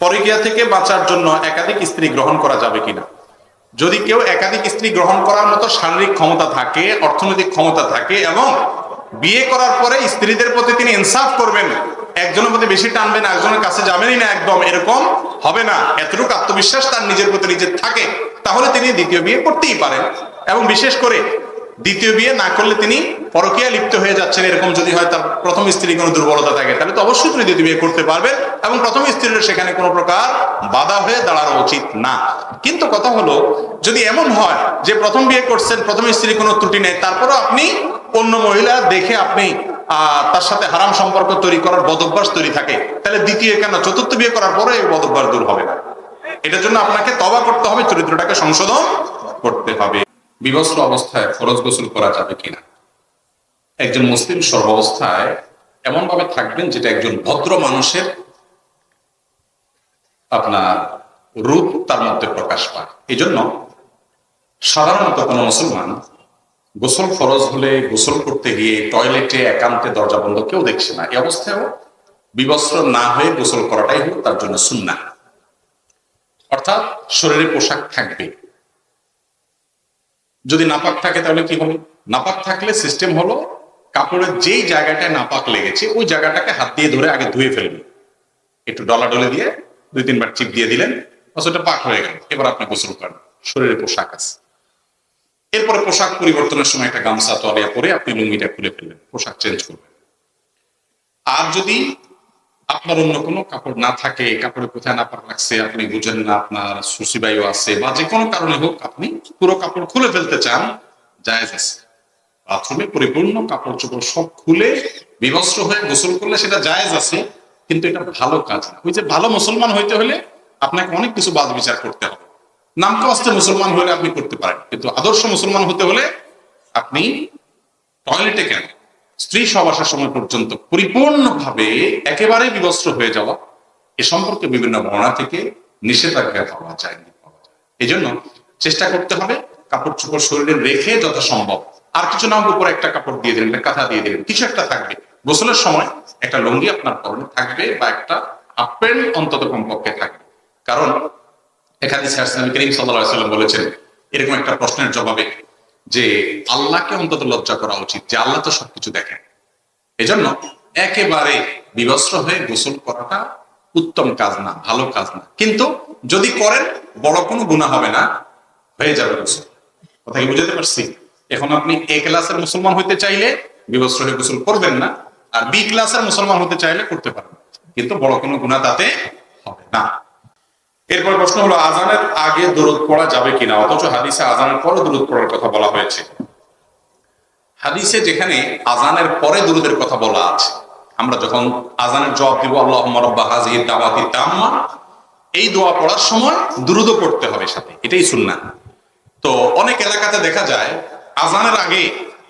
পরকীয়া থেকে বাঁচার জন্য একাধিক স্ত্রী গ্রহণ করা যাবে কিনা? যদি কেউ একাধিক স্ত্রী গ্রহণ করার মতো শারীরিক ক্ষমতা থাকে, অর্থনৈতিক ক্ষমতা থাকে এবং বিয়ে করার পরে স্ত্রীদের প্রতি তিনি ইনসাফ করবেন, একজনের প্রতি বেশি টানবেন, একজনের কাছে যাবেনই না, একদম এরকম হবে না, এতটুকু আত্মবিশ্বাস তার নিজের প্রতি নিজের থাকে, তাহলে তিনি দ্বিতীয় বিয়ে করতেই পারেন। এবং বিশেষ করে দ্বিতীয় বিয়ে না করলে তিনি পরকীয়া লিপ্ত হয়ে যাচ্ছেন, এরকম যদি হয়, তার প্রথম স্ত্রীর কোনো দুর্বলতা থাকে, তাহলে তো অবশ্যই তিনি দ্বিতীয় বিয়ে করতে পারবেন এবং প্রথম স্ত্রীর সেখানে কোনো প্রকার বাধা হয়ে দাঁড়ানো উচিত না। কিন্তু কথা হলো, যদি এমন হয় যে প্রথম বিয়ে করছেন, প্রথম স্ত্রীর কোনো ত্রুটি নেই, তারপরও আপনি অন্য মহিলা দেখে আপনি তার সাথে হারাম সম্পর্ক তৈরি করার বদভ্যাস তৈরি থাকে, তাহলে দ্বিতীয় কেন চতুর্থ বিয়ে করার পরে এই বদভ্যাস দূর হবে না। এটার জন্য আপনাকে তওবা করতে হবে, চরিত্রটাকে সংশোধন করতে হবে। বিবস্ত্র অবস্থায় ফরজ গোসল করা যাবে কিনা? একজন মুসলিম সর্বাবস্থায় এমন ভাবে থাকবেন যেটা একজন ভদ্র মানুষের আপনার রূপ তার মধ্যে প্রকাশ পায়। এই জন্য সাধারণত কোনো মুসলমান গোসল ফরজ হলে গোসল করতে গিয়ে টয়লেটে একান্তে দরজা বন্ধ কেউ দেখছে না, এই অবস্থায়ও বিবস্ত্র না হয়ে গোসল করাটাই হলো তার জন্য সুন্নাহ। অর্থাৎ শরীরে পোশাক থাকবে। যদি নাপাক থাকে তাহলে কি হবে? নাপাক থাকলে সিস্টেম হলো, কাপড়ের যেই জায়গাটায় নাপাক লেগেছে ওই জায়গাটাকে হাত দিয়ে ধরে আগে ধুয়ে ফেলবেন, একটু ডলাডলে দিয়ে 2-3 বার চিপ দিয়ে দিলেন, ওটা পাক হয়ে গেল, এবার আপনি গোসল করেন, শরীরে পোশাক আছে। এরপরে পোশাক পরিবর্তনের সময় একটা গামছা তোয়ালিয়া পরে আপনি লুঙ্গিটা খুলে ফেলবেন, পোশাক চেঞ্জ করবেন। আর যদি আপনার অন্য কোনো কাপড় না থাকে, কাপড়ে কোথায় নাপাক লাগছে আপনি বুঝেন না, আপনার সুসিবায়ু আছে বা যে কোনো কারণে হোক, আপনি পুরো কাপড় খুলে ফেলতে চান, জায়েজ আছে। বাথরুমে পরিপূর্ণ কাপড় চোপড় সব খুলে বিবস্ত্র হয়ে গোসল করলে সেটা জায়েজ আছে, কিন্তু এটা ভালো কাজ না। ওই যে ভালো মুসলমান হইতে হলে আপনাকে অনেক কিছু বাদ বিচার করতে হবে। নামকাওয়াস্তে মুসলমান হলে আপনি করতে পারেন, কিন্তু আদর্শ মুসলমান হতে হলে আপনি টয়লেটে কেন, স্ত্রী সহবাসের সময় পর্যন্ত পরিপূর্ণভাবে একেবারে বিবস্ত্র হয়ে যাওয়া, এ সম্পর্কে বিভিন্ন বর্ণনা থেকে নিষেধাজ্ঞা পাওয়া যায়। এই জন্য চেষ্টা করতে হবে কাপড় চোপড় শরীরে রেখে যথাসম্ভব, আর কিছু না হোক উপরে একটা কাপড় দিয়ে দিলেন, একটা কাঁথা দিয়ে দিলেন, কিছু একটা থাকবে। গোসলের সময় একটা লুঙ্গি আপনার পরনে থাকবে বা একটা হাফ প্যান্ট অন্তত কমপক্ষে থাকবে। কারণ এখানে নবী করিম সাল্লাল্লাহু আলাইহি ওয়াসাল্লাম বলেছেন এরকম একটা প্রশ্নের জবাবে যে আল্লাহকে অন্তত লজ্জা করা উচিত, যে আল্লাহ তো সবকিছু দেখেন। এজন্য একেবারে বিবস্ত্র হয়ে গোসল করাটা উত্তম কাজ না, ভালো কাজ না। কিন্তু যদি করেন বড় কোনো গুনাহ হবে না, হয়ে যাবে গোসল। কথা কি বুঝাতে পারছি? এখন আপনি এ ক্লাসের মুসলমান হইতে চাইলে বিবস্ত্র হয়ে গোসল করবেন না, আর বি ক্লাসের মুসলমান হতে চাইলে করতে পারেন, কিন্তু বড় কোনো গুনাহ তাতে হবে না। এরপর প্রশ্ন হলো, আজানের আগে দুরূদ পড়া যাবে কিনা? অথচ হাদিসে আজানের পরে দুরূদ পড়ার কথা বলা হয়েছে। হাদিসে যেখানে আজানের পরে দুরূদের কথা বলা আছে, আমরা যখন আজানের জবাব দিব আল্লাহুম্মা রাব্বা হাযিহি দাওয়াতি তাম্মা, এই দোয়া পড়ার সময় দুরূদও পড়তে হবে সাথে, এটাই সুন্নাহ। তো অনেক এলাকাতে দেখা যায় আজানের আগে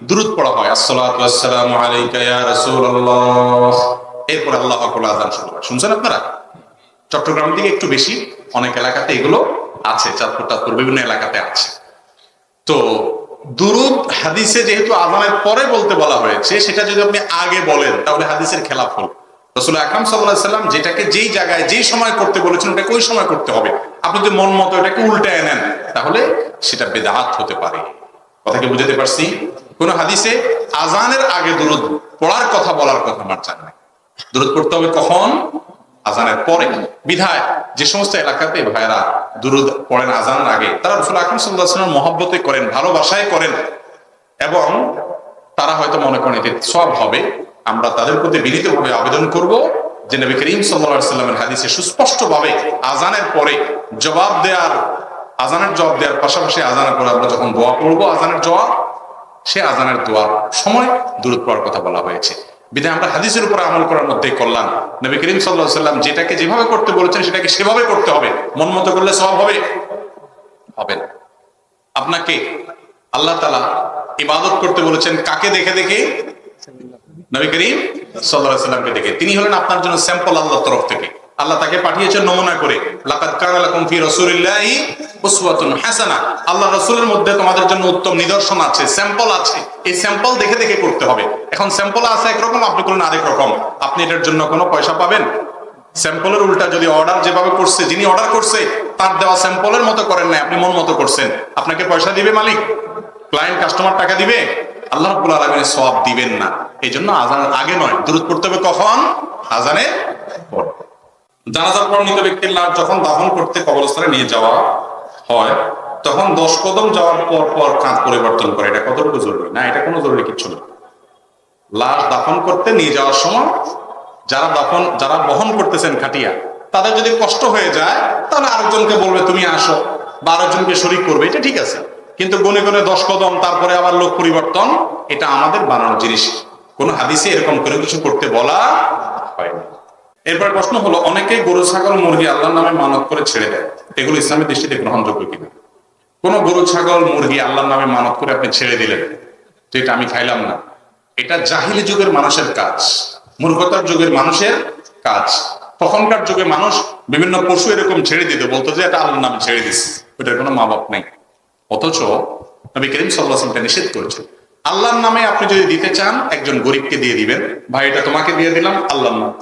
দুরূদ পড়া হয়, আসসালাতু ওয়াসসালামু আলাইকা ইয়া রাসূলুল্লাহ, এরপর আল্লাহু আকবার আযান শুরু হয়। শুনছেন আপনারা? চট্টগ্রামের দিকে একটু বেশি, অনেক এলাকাতে এগুলো আছে, চাঁদপুর টাদপুর বিভিন্ন এলাকাতে আছে। তো দুরূদ হাদিসে যেহেতু আযানের পরে বলতে বলা হয়েছে, সেটা যদি আপনি আগে বলেন তাহলে হাদিসের খেলাফ হল। রাসূল আকরাম সাল্লাল্লাহু আলাইহি সাল্লাম যেটাকে যেই জায়গায় যেই সময় করতে বলেছেন ওটাকে ওই সময় করতে হবে। আপনি যদি মন মতো এটাকে উল্টায় নেন তাহলে সেটা বেদাত হতে পারে। কথা কি বুঝাতে পারছি? কোন হাদিসে আযানের আগে দুরূদ পড়ার কথা বলার কথা আমার জানা নাই। দুরূদ পড়তে হবে কখন? আজানের পরে। বিধায় যে সমস্ত এলাকাতে ভাইরা দুরূদ পড়েন আজানের আগে, তারা রাসূল আকরাম সাল্লাল্লাহু আলাইহি ওয়াসাল্লাম মহব্বতে করেন, ভালোবাসায় করেন, এবং তারা হয়তো মনে করেন এতে সওয়াব হবে। আমরা তাদের প্রতি বিনীতভাবে আবেদন করব যে নবী করিম সাল্লাল্লাহু আলাইহি ওয়াসাল্লামের হাদিসে সুস্পষ্টভাবে আজানের পরে জবাব দেওয়ার, আজানের জবাব দেওয়ার পাশাপাশি আজানের পরে আমরা যখন দোয়া পড়বো আজানের জবাব, সে আজানের দোয়ার সময় দুরূদ পড়ার কথা বলা হয়েছে। বিধায় আমরা হাদিসের উপর আমল করার মধ্যে কল্যাণ। নবী করিম সাল্লাল্লাহু আলাইহি ওয়াসাল্লাম যেটাকে যেভাবে করতে বলেছেন সেটাকে সেভাবে করতে হবে। মন মতো করলে সওয়াব হবে? হবে না। আপনাকে আল্লাহ তাআলা ইবাদত করতে বলেছেন কাকে দেখে দেখে? নবী করিম সাল্লাল্লাহু আলাইহি ওয়াসাল্লামকে দেখে। তিনি হলেন আপনার জন্য স্যাম্পল আল্লাহর তরফ থেকে। আল্লাহ তাকে পাঠিয়েছেন নমুনা করে, লাকাদ কানা লাকুম ফি রাসূলিল্লাহি উসওয়াতুন হাসানাহ, আল্লাহ রাসূলের মধ্যে তোমাদের জন্য উত্তম নিদর্শন আছে, স্যাম্পল আছে। এই স্যাম্পল দেখে দেখে করতে হবে। এখন স্যাম্পল আছে একরকম, আপনি করলেন আরেক রকম, আপনি এটার জন্য কোনো পয়সা পাবেন? স্যাম্পলের উল্টা যদি অর্ডার যেভাবে করছে, যিনি অর্ডার করছে তার দেওয়া স্যাম্পলের মতো করেন না, আপনি মন মতো করছেন, আপনাকে পয়সা দিবে মালিক? ক্লায়েন্ট কাস্টমার টাকা দিবে? আল্লাহ রাব্বুল আলামিন সওয়াব দিবেন না। এই জন্য আজানের আগে নয়, দুরূদ পড়তে হবে কখন? আজানের পর। জানাজার পর মৃত ব্যক্তির লাশ যখন দাফন করতে কবরস্থানে নিয়ে যাওয়া হয়, তখন 10 কদম যাওয়ার পর পর কাঁধ পরিবর্তন করে, এটা কতটুকু জরুরি? না, এটা কোনো জরুরি কিছু না। লাশ দাফন করতে নিয়ে যাওয়ার সময় যারা বহন করতেছেন খাটিয়া, তাদের যদি কষ্ট হয়ে যায় তাহলে আরেকজনকে বলবে তুমি আসো, বা আরেকজনকে শরীক করবে, এটা ঠিক আছে। কিন্তু গনে গনে 10 কদম তারপরে আবার লোক পরিবর্তন, এটা আমাদের বানানো জিনিস। কোন হাদিসে এরকম করে কিছু করতে বলা হয়নি। এরপর প্রশ্ন হলো, অনেকে গরু ছাগল মুরগি আল্লাহর নামে মানত করে ছেড়ে দেয়, এগুলো ইসলামের দৃষ্টিতে গ্রহণযোগ্য কিনা? কোন গরু ছাগল মুরগি আল্লাহর নামে মানত করে আপনি ছেড়ে দিলেন, তো এটা আমি খাইলাম না, এটা জাহিলি যুগের মানুষের কাজ, মূর্খতার যুগের মানুষের কাজ। তখনকার যুগে মানুষ বিভিন্ন পশু এরকম ছেড়ে দিত, বলতো যে এটা আল্লাহর নামে ছেড়ে দিস, ওটার কোনো মা বাপ নেই। অথচ নবী করিম সাল্লাল্লাহু আলাইহি ওয়াসাল্লাম নিষেধ করেছেন, আল্লাহর নামে আপনি যদি দিতে চান একজন গরিবকে দিয়ে দিবেন, ভাই এটা তোমাকে দিয়ে দিলাম আল্লাহর নাম,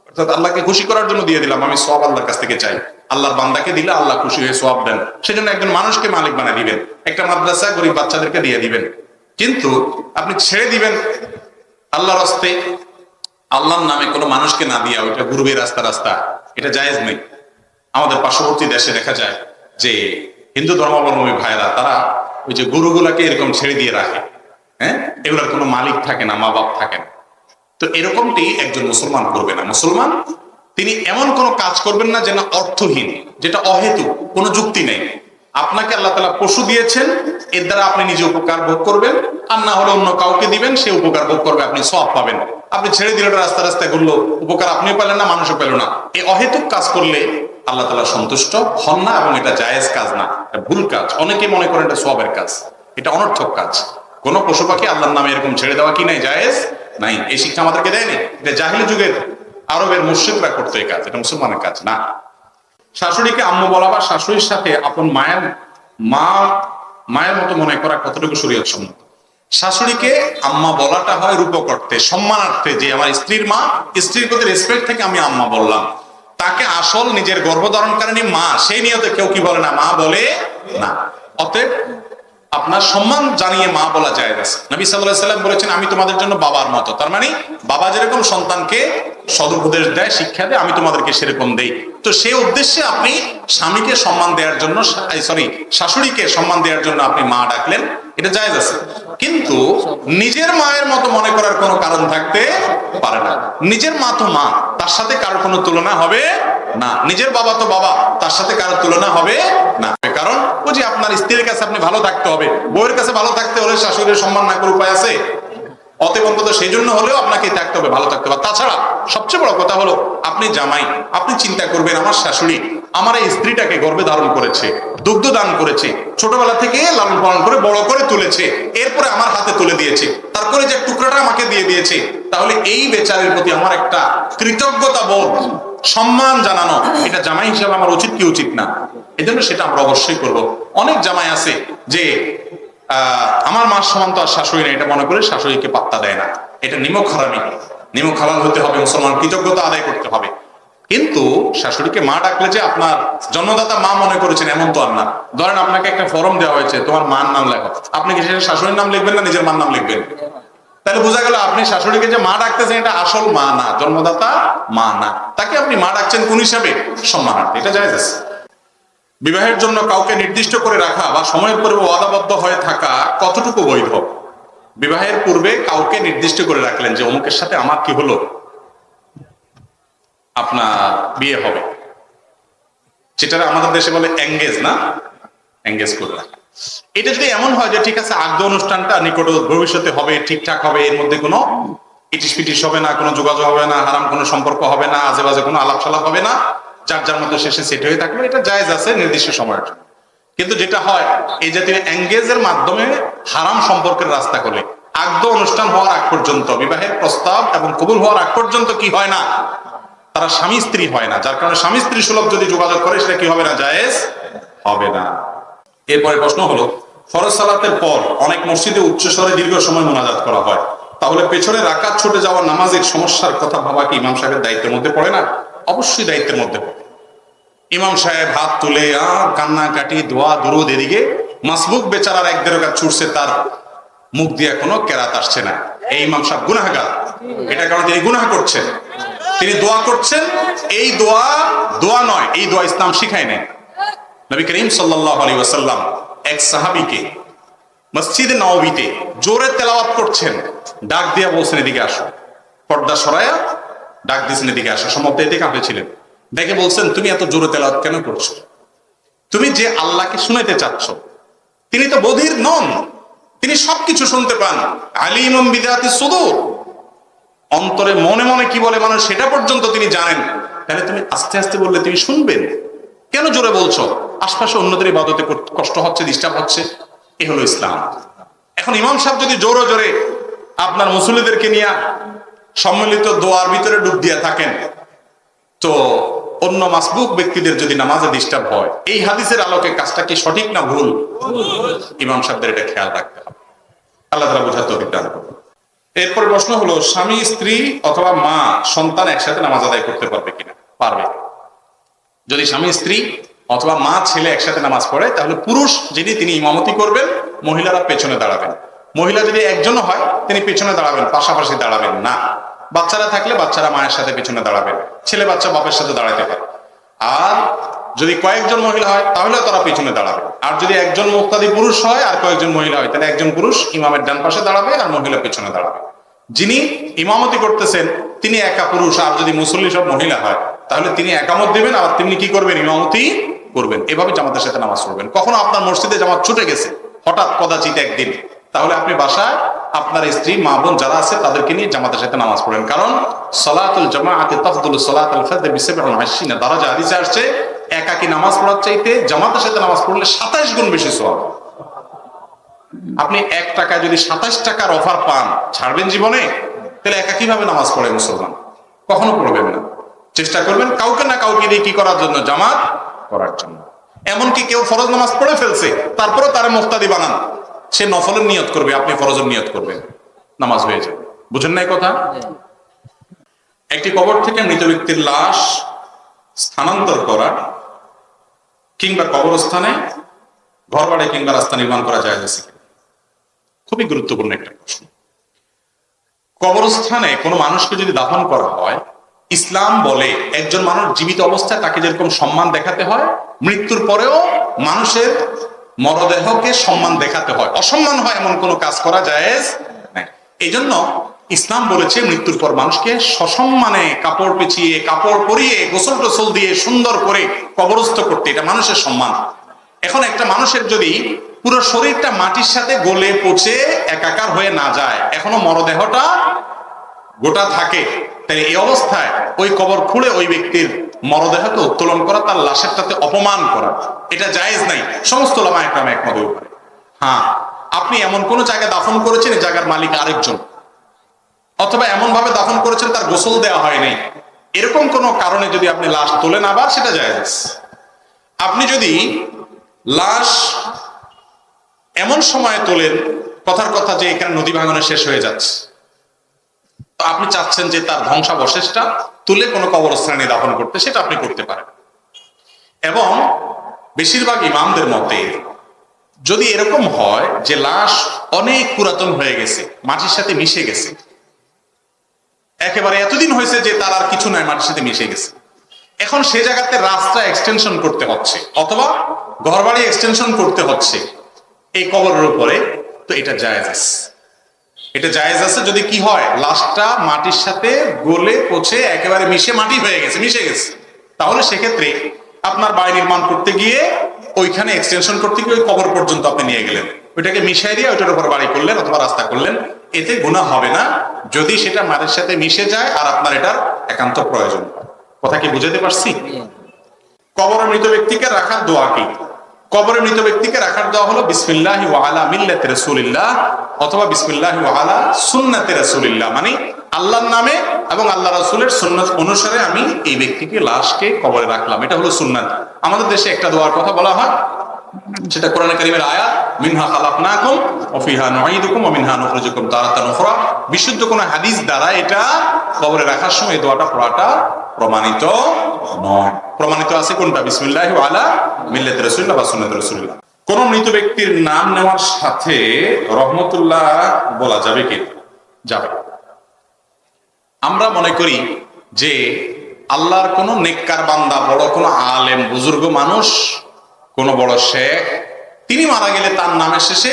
অর্থাৎ আল্লাহকে খুশি করার জন্য দিয়ে দিলাম, আমি সওয়াব আল্লাহর কাছ থেকে চাই। আল্লাহর বান্দাকে দিলে আল্লাহ খুশি হয়ে সওয়াব দেন, সেজন্য একজন মানুষকে মালিক বানিয়ে দিবেন, একটা মাদ্রাসা গরিব বাচ্চাদেরকে দিয়ে দিবেন। কিন্তু আপনি ছেড়ে দিবেন আল্লাহর রাস্তে, আল্লাহর নামে কোনো মানুষকে না দিয়া, ওইটা গুরুবের রাস্তা, এটা জায়েজ নেই। আমাদের পার্শ্ববর্তী দেশে দেখা যায় যে হিন্দু ধর্মাবলম্বী ভাইরা তারা ওই যে গরুগুলাকে এরকম ছেড়ে দিয়ে রাখে, হ্যাঁ, এগুলোর কোনো মালিক থাকে না, মা বাপ থাকে না। তো এরকমটি একজন মুসলমান করবে না। মুসলমান তিনি এমন কোনো কাজ করবেন না যেটা অর্থহীন, যেটা অহেতুক, কোনো যুক্তি নেই। আপনাকে আল্লাহ তাআলা পশু দিয়েছেন, এর দ্বারা আপনি নিজে উপকার ভোগ করবেন, আর না হলে অন্য কাউকে দিবেন, সে উপকার ভোগ করবে, আপনি সওয়াব পাবেন। আপনি ছেড়ে দিলেন রাস্তায় ঘুরলো, উপকার আপনিও পেলেন না, মানুষও পেল না। এই অহেতুক কাজ করলে আল্লাহ তাআলা সন্তুষ্ট হন না, এবং এটা জায়েজ কাজ না, এটা ভুল কাজ। অনেকে মনে করেন এটা সওয়াবের কাজ, এটা অনর্থক কাজ। কোন পশু পাখি আল্লাহর নামে এরকম ছেড়ে দেওয়া কি নাই? জায়েজ নাই। এই শিক্ষা আমাদেরকে দেয়নি, এটা জাহিলি যুগের আরবের মুশরিকরা করতো এই কাজ, এটা মুসলমানের কাজ না। শাশুড়িকে আম্মু বলা বা শাশুড়ির সাথে আপন মায়ের মতো মনে করা কতটুকু শরীয়ত সম্মত? শাশুড়িকে আম্মা বলাটা হয় রূপক অর্থে, সম্মানার্থে, যে আমার স্ত্রীর মা, স্ত্রীর প্রতি রেসপেক্ট থেকে আমি আম্মা বললাম। তাকে আসল নিজের গর্ভধারণকারিণী মা সেই নিয়তে কেউ কি বলে না, মা বলে না। অতএব আপনার সম্মান জানিয়ে মা বলা যায় না। নবী সাল্লাল্লাহু আলাইহি সাল্লাম বলেছেন, আমি তোমাদের জন্য বাবার মতো। তার মানে বাবা যেরকম সন্তানকে সদুপদেশ দেয়, শিক্ষা দেয়, আমি তোমাদেরকে সেরকম দেই। তো সেই উদ্দেশ্যে আপনি স্বামীকে সম্মান দেওয়ার জন্য, শাশুড়িকে সম্মান দেওয়ার জন্য আপনি মা ডাকলেন, এটা জায়েজ আছে। কিন্তু নিজের মায়ের মতো মনে করার কোনো কারণ থাকতে পারে না। নিজের মা তো মা, তার সাথে কারো কোনো তুলনা হবে না। নিজের বাবা তো বাবা, তার সাথে কারো তুলনা হবে না। কারণ ও যে আপনার স্ত্রীর কাছে আপনি ভালো থাকতে হবে, বউয়ের কাছে ভালো থাকতে হলে শাশুড়ির সম্মান না করে উপায় আছে? অতএব অন্তত সেই জন্য হলেও আপনাকে থাকতে হবে, ভালো থাকতে হবে। তাছাড়া সবচেয়ে বড় কথা হলো, আপনি জামাই, আপনি চিন্তা করবেন আমার শাশুড়ি আমার এই স্ত্রীটাকে গর্ভে ধারণ করেছে, দুগ্ধ দান করেছে, ছোটবেলা থেকে লালন পালন করে বড় করে তুলেছে, এরপরে আমার হাতে তুলে দিয়েছে, তারপরে যে টুকরাটা আমাকে দিয়ে দিয়েছে, তাহলে এই বেচারের প্রতি আমার একটা কৃতজ্ঞতা বোধ, সম্মান জানানো, এটা জামাই হিসাবে আমার উচিত কি উচিত না? এই জন্য সেটা আমরা অবশ্যই করব। অনেক জামাই আছে যে আমার মার সমান তো আর শাশুড়ি নেই, এটা মনে করে শাশুড়িকে পাত্তা দেয় না। এটা নিমক হারামি, নিমক হালাল হতে হবে, মুসলমান কৃতজ্ঞতা আদায় করতে হবে। কিন্তু শাশুড়িকে মা ডাকলে যে আপনার জন্মদাতা মা মনে করেছেন এমন তো আর না। ধরেন আপনাকে একটা ফর্ম দেওয়া হয়েছে, তোমার মার নাম লেখো, আপনি কি সেটা শাশুড়ির নাম লিখবেন না নিজের মার নাম লিখবেন? তাহলে বোঝা গেল আপনি শাশুড়িকে যে মা ডাকতেছেন এটা আসল মা না, জন্মদাতা মা না, তাকে আপনি মা ডাকছেন কোন হিসাবে? সম্মানার্থে, এটা জায়েজ আছে। বিবাহের জন্য কাউকে নির্দিষ্ট করে রাখা বা সময়ের পূর্বে ওয়াদাবদ্ধ হয়ে থাকা কতটুকু বৈধ? বিবাহের পূর্বে কাউকে নির্দিষ্ট করে রাখলেন যে অমুকের সাথে আমার কি হলো, আপনার বিয়ে হবে, যেটা আমাদের দেশে বলে এঙ্গেজ, না এঙ্গেজ করে রাখা। এটা যদি এমন হয় যে ঠিক আছে আগ্ধ অনুষ্ঠানটা নিকট ভবিষ্যতে হবে, ঠিকঠাক হবে, এর মধ্যে কোনো ইটিস পিটিস হবে না, কোনো যোগাযোগ হবে না, হারাম কোনো সম্পর্ক হবে না, আজে বাজে কোনো আলাপ সালাপ হবে না, যার যার মতো শেষে সেট হয়ে থাকলো, এটা জায়েজ আছে নির্দিষ্ট সময়ের জন্য। কিন্তু যেটা হয় এই জাতীয় এঙ্গেজের মাধ্যমে হারাম সম্পর্কের রাস্তা করে আগ্ধ অনুষ্ঠান হওয়ার আগ পর্যন্ত, বিবাহের প্রস্তাব এবং কবুল হওয়ার আগ পর্যন্ত কি হয় না, তারা স্বামী স্ত্রী হয় না। যার কারণে স্বামী স্ত্রী সুলভ যদি যোগাযোগ করে সেটা কি হবে না, জায়েজ হবে না। এরপরে প্রশ্ন হলো, ফরজ সালাতের পর অনেক মসজিদে উচ্চস্বরে দীর্ঘ সময় মোনাজাত করা হয়, তাহলে পেছনে রাকাত ছুটে যাওয়া নামাজের সমস্যার কথা ভাবা কি ইমাম সাহেবের দায়িত্বের মধ্যে পড়ে না? অবশ্যই দায়িত্বের মধ্যে পড়ে। ইমাম সাহেব হাত তুলে আর কান্নাকাটি দোয়া দুরুদ, এদিকে মাসবুক বেচারার এক দেড় কাজ ছুটছে, তার মুখ দিয়ে কোনো কেরাত আসছে না। এই ইমাম সাহেব গুনাহগার, এটা কারণ তিনি গুনাহ করছেন, তিনি দোয়া করছেন। এই দোয়া নয়, এই দোয়া ইসলাম শিখায় নাই। নবী করিম সাল্লাল্লাহু আলাইহি ওয়াসাল্লাম এক সাহাবীকে মসজিদে নববীতে জোরে তেলাওয়াত করছেন, ডাক দিয়া বলছেন এদিকে আসো, পর্দা সরায়া ডাক দিয়েছেন এদিকে আসো। সম্ভবত এদিকে আপনি ছিলেন, দেখে বলছেন তুমি এত জোরে তেলাওয়াত কেন করছো? তুমি যে আল্লাহকে শুনাইতে চাচ্ছ, তিনি তো বধির নন, তিনি সবকিছু শুনতে পান। আলিমুম বিযাতিস সুদূর, অন্তরে মনে মনে কি বলে মানুষ সেটা পর্যন্ত তিনি জানেন। তাহলে তুমি আস্তে আস্তে বললে তিনি শুনবেন, কেন জোরে বলছো? আশপাশে অন্যদের ইবাদতে কষ্ট হচ্ছে, ডিস্টার্ব হচ্ছে। এ হলো ইসলাম। এখন ইমাম সাহেব যদি জোরে জোরে আপনার মুসল্লিদেরকে নিয়ে সম্মিলিত দোয়ার ভিতরে ডুব দিয়ে থাকেন, তো অন্য মাসবুক ব্যক্তিদের যদি নামাজে ডিস্টার্ব হয়, এই হাদিসের আলোকে কাজটা কি সঠিক না ভুল? ইমাম সাহেবদের এটা খেয়াল রাখতে হবে। আল্লাহ তাআলা বোঝার তৌফিক দান করুন। এরপর প্রশ্ন হলো, স্বামী স্ত্রী অথবা মা সন্তান একসাথে নামাজ আদায় করতে পারবে কিনা? পারবে। যদি স্বামী স্ত্রী অথবা মা ছেলে একসাথে নামাজ পড়ে, তাহলে পুরুষ যিনি তিনি ইমামতি করবেন, মহিলারা পেছনে দাঁড়াবেন। মহিলা যদি একজন হয় তিনি পেছনে দাঁড়াবেন, পাশাপাশি দাঁড়াবেন না। বাচ্চারা থাকলে বাচ্চারা মায়ের সাথে পেছনে দাঁড়াবেন, ছেলে বাচ্চা বাপের সাথে দাঁড়াতে পারে। আর যদি কয়েকজন মহিলা হয় তাহলে তারা পেছনে দাঁড়াবে। আর যদি একজন মুক্তাদি পুরুষ হয় আর কয়েকজন মহিলা হয়, তাহলে একজন পুরুষ ইমামের ডান পাশে দাঁড়াবে আর মহিলা পেছনে দাঁড়াবে। যিনি ইমামতি করতেছেন তিনি একা পুরুষ, আর যদি মুসল্লি সব মহিলা হয় তাহলে তিনি একামত দিবেন, আর তিনি কি করবেন? ইমামতি করবেন। এভাবে জামাতের সাথে নামাজ পড়বেন। কখনো আপনার মসজিদে জামাত ছুটে গেছে হঠাৎ কদাচিৎ একদিন, তাহলে আপনি বাসায় আপনার স্ত্রী মা বোন যারা আছে তাদেরকে নিয়ে জামাতের সাথে নামাজ পড়েন। কারণ সালাতুল জামাআতি তাফদুলু সালাতুল ফারদি বি 87 দারাজা হাদিসে আসছে, একাকী নামাজ পড়ার চাইতে জামাতের সাথে নামাজ পড়লে 27 গুণ বেশি সওয়াব। আপনি 1 টাকা যদি 27 টাকার অফার পান, ছাড়বেন জীবনে? তাহলে একাকী ভাবে নামাজ পড়ে মুসলমান কখনো পড়বেন না। চেষ্টা করবেন কাউকে না কাউকে দিয়ে কি করার জন্য? জামাত করার জন্য। এমনকি কেউ ফরজ নামাজ পড়ে ফেলছে, তারপরে তারে মুফতাদি বানান, সে নফলের নিয়ত করবে, আপনি ফরজের নিয়ত করবেন, নামাজ হয়ে যাবে। বুঝেন নাই কথা? একটি কবর থেকে মৃত ব্যক্তির লাশ স্থানান্তর করা কিংবা কবরস্থানে ঘরবাড়ি কিংবা রাস্তা নির্মাণ করা যায় আছে? খুবই গুরুত্বপূর্ণ একটা প্রশ্ন। কবরস্থানে কোনো মানুষকে যদি দাফন করা হয়, ইসলাম বলে একজন মানুষ জীবিত অবস্থায় তাকে যেরকম সম্মান দেখাতে হয়, মৃত্যুর পরেও মানুষের মরদেহকে সম্মান দেখাতে হয়। অসম্মান হয় এমন কোনো কাজ করা জায়েজ নাই। এই জন্য ইসলাম বলেছে মৃত্যুর পর মানুষকে সসম্মানে কাপড় পেঁচিয়ে, কাপড় পরিয়ে, গোসল টোসল দিয়ে সুন্দর করে কবরস্থ করতে, এটা মানুষের সম্মান। এখন একটা মানুষের যদি পুরো শরীরটা মাটির সাথে গলে পচে একাকার হয়ে না যায়, এখনো মরদেহটা গোটা থাকে, তাই এই অবস্থায় ওই কবর খুঁড়ে ওই ব্যক্তির মরদেহকে উত্তোলন করা, তার লাশেরটাতে অপমান করা, এটা জায়েজ নাই। সমস্ত উলামা একরাম একমত উপরে। হ্যাঁ, আপনি এমন কোন জায়গায় দাফন করেছেন এই জায়গার মালিক আরেকজন, অথবা এমন ভাবে দাফন করেছেন তার গোসল দেওয়া হয় নাই, এরকম কোন কারণে যদি আপনি লাশ তোলেন আবার, সেটা জায়েজ। আপনি যদি লাশ এমন সময় তোলেন, কথার কথা যে এখানে নদী ভাঙনে শেষ হয়ে যাচ্ছে, তো আপনি চাচ্ছেন যে তার ধ্বংসাবশেষটা তুলে কোনো কবরস্থানে দাফন করতে, সেটা আপনি করতে পারেন। এবং বেশিরভাগ ইমামদের মতে যদি এরকম হয় যে লাশ অনেক পুরাতন হয়ে গেছে, মাটির সাথে মিশে গেছে, একেবারে এতদিন হয়েছে যে তার আর কিছু নাই, মাটির সাথে মিশে গেছে, এখন সে জায়গাতে রাস্তা এক্সটেনশন করতে হচ্ছে অথবা ঘরবাড়ি এক্সটেনশন করতে হচ্ছে এই কবরের উপরে, তো এটা জায়েজ আছে। এটা জায়েজ আছে যদি কি হয়, লাশটা মাটির সাথে গলে পচে একেবারে মিশে মাটি হয়ে গেছে, মিশে গেছে, তাহলে সেক্ষেত্রে আপনার বাড়ি নির্মাণ করতে গিয়ে ওইখানে এক্সটেনশন করতে গিয়ে ওই কবর পর্যন্ত আপনি নিয়ে গেলেন, ওইটাকে মিশাই দিয়ে ওইটার উপর বাড়ি করলেন অথবা রাস্তা করলেন, এতে গুনাহ হবে না যদি সেটা মাটির সাথে মিশে যায় আর আপনার এটার একান্ত প্রয়োজন। কথা কি বুঝাতে পারছি? কবরে মৃত ব্যক্তিকে রাখার দোয়া কি? কবরে মৃত ব্যক্তিকে রাখার দোয়া হলো বিসমিল্লাহি ওয়া আলা মিল্লাতি রাসূলিল্লাহ অথবা বিসমিল্লাহি ওয়া আলা সুন্নাতি রাসূলিল্লাহ, মানে আল্লাহর নামে এবং আল্লাহ রাসূলের সুন্নাত অনুসারে আমি এই ব্যক্তিকে, লাশকে কবরে রাখলাম, এটা হলো সুন্নাত। আমাদের দেশে একটা দোয়ার কথা বলা হয়, সেটা কোরআনে কারীমের আয়াত, মিনহা খালাকনাকুম ওয়া ফিহা নুঈদুকুম ওয়া মিনহা নুখরিজুকুম তারাতান উখরা। বিশুদ্ধ কোন হাদিস দ্বারা এটা কবরে রাখার সময় এই দোয়াটা পড়াটা প্রমাণিত নয়। প্রমাণিত আছে কোনটা? বিসমিল্লাহি ওয়া আলা মিল্লাতি রাসূলিল্লাহ বা সুন্নাতি রাসূলিল্লাহ। কোন মৃত ব্যক্তির নাম নেওয়ার সাথে রহমতুল্লাহ বলা যাবে কি? যাবে। আমরা মনে করি যে আল্লাহর কোন নেককার বান্দা, বড় কোন আলেম, বুজুর্গ মানুষ, কোন বড় শেখ, তিনি মারা গেলে তার নামের শেষে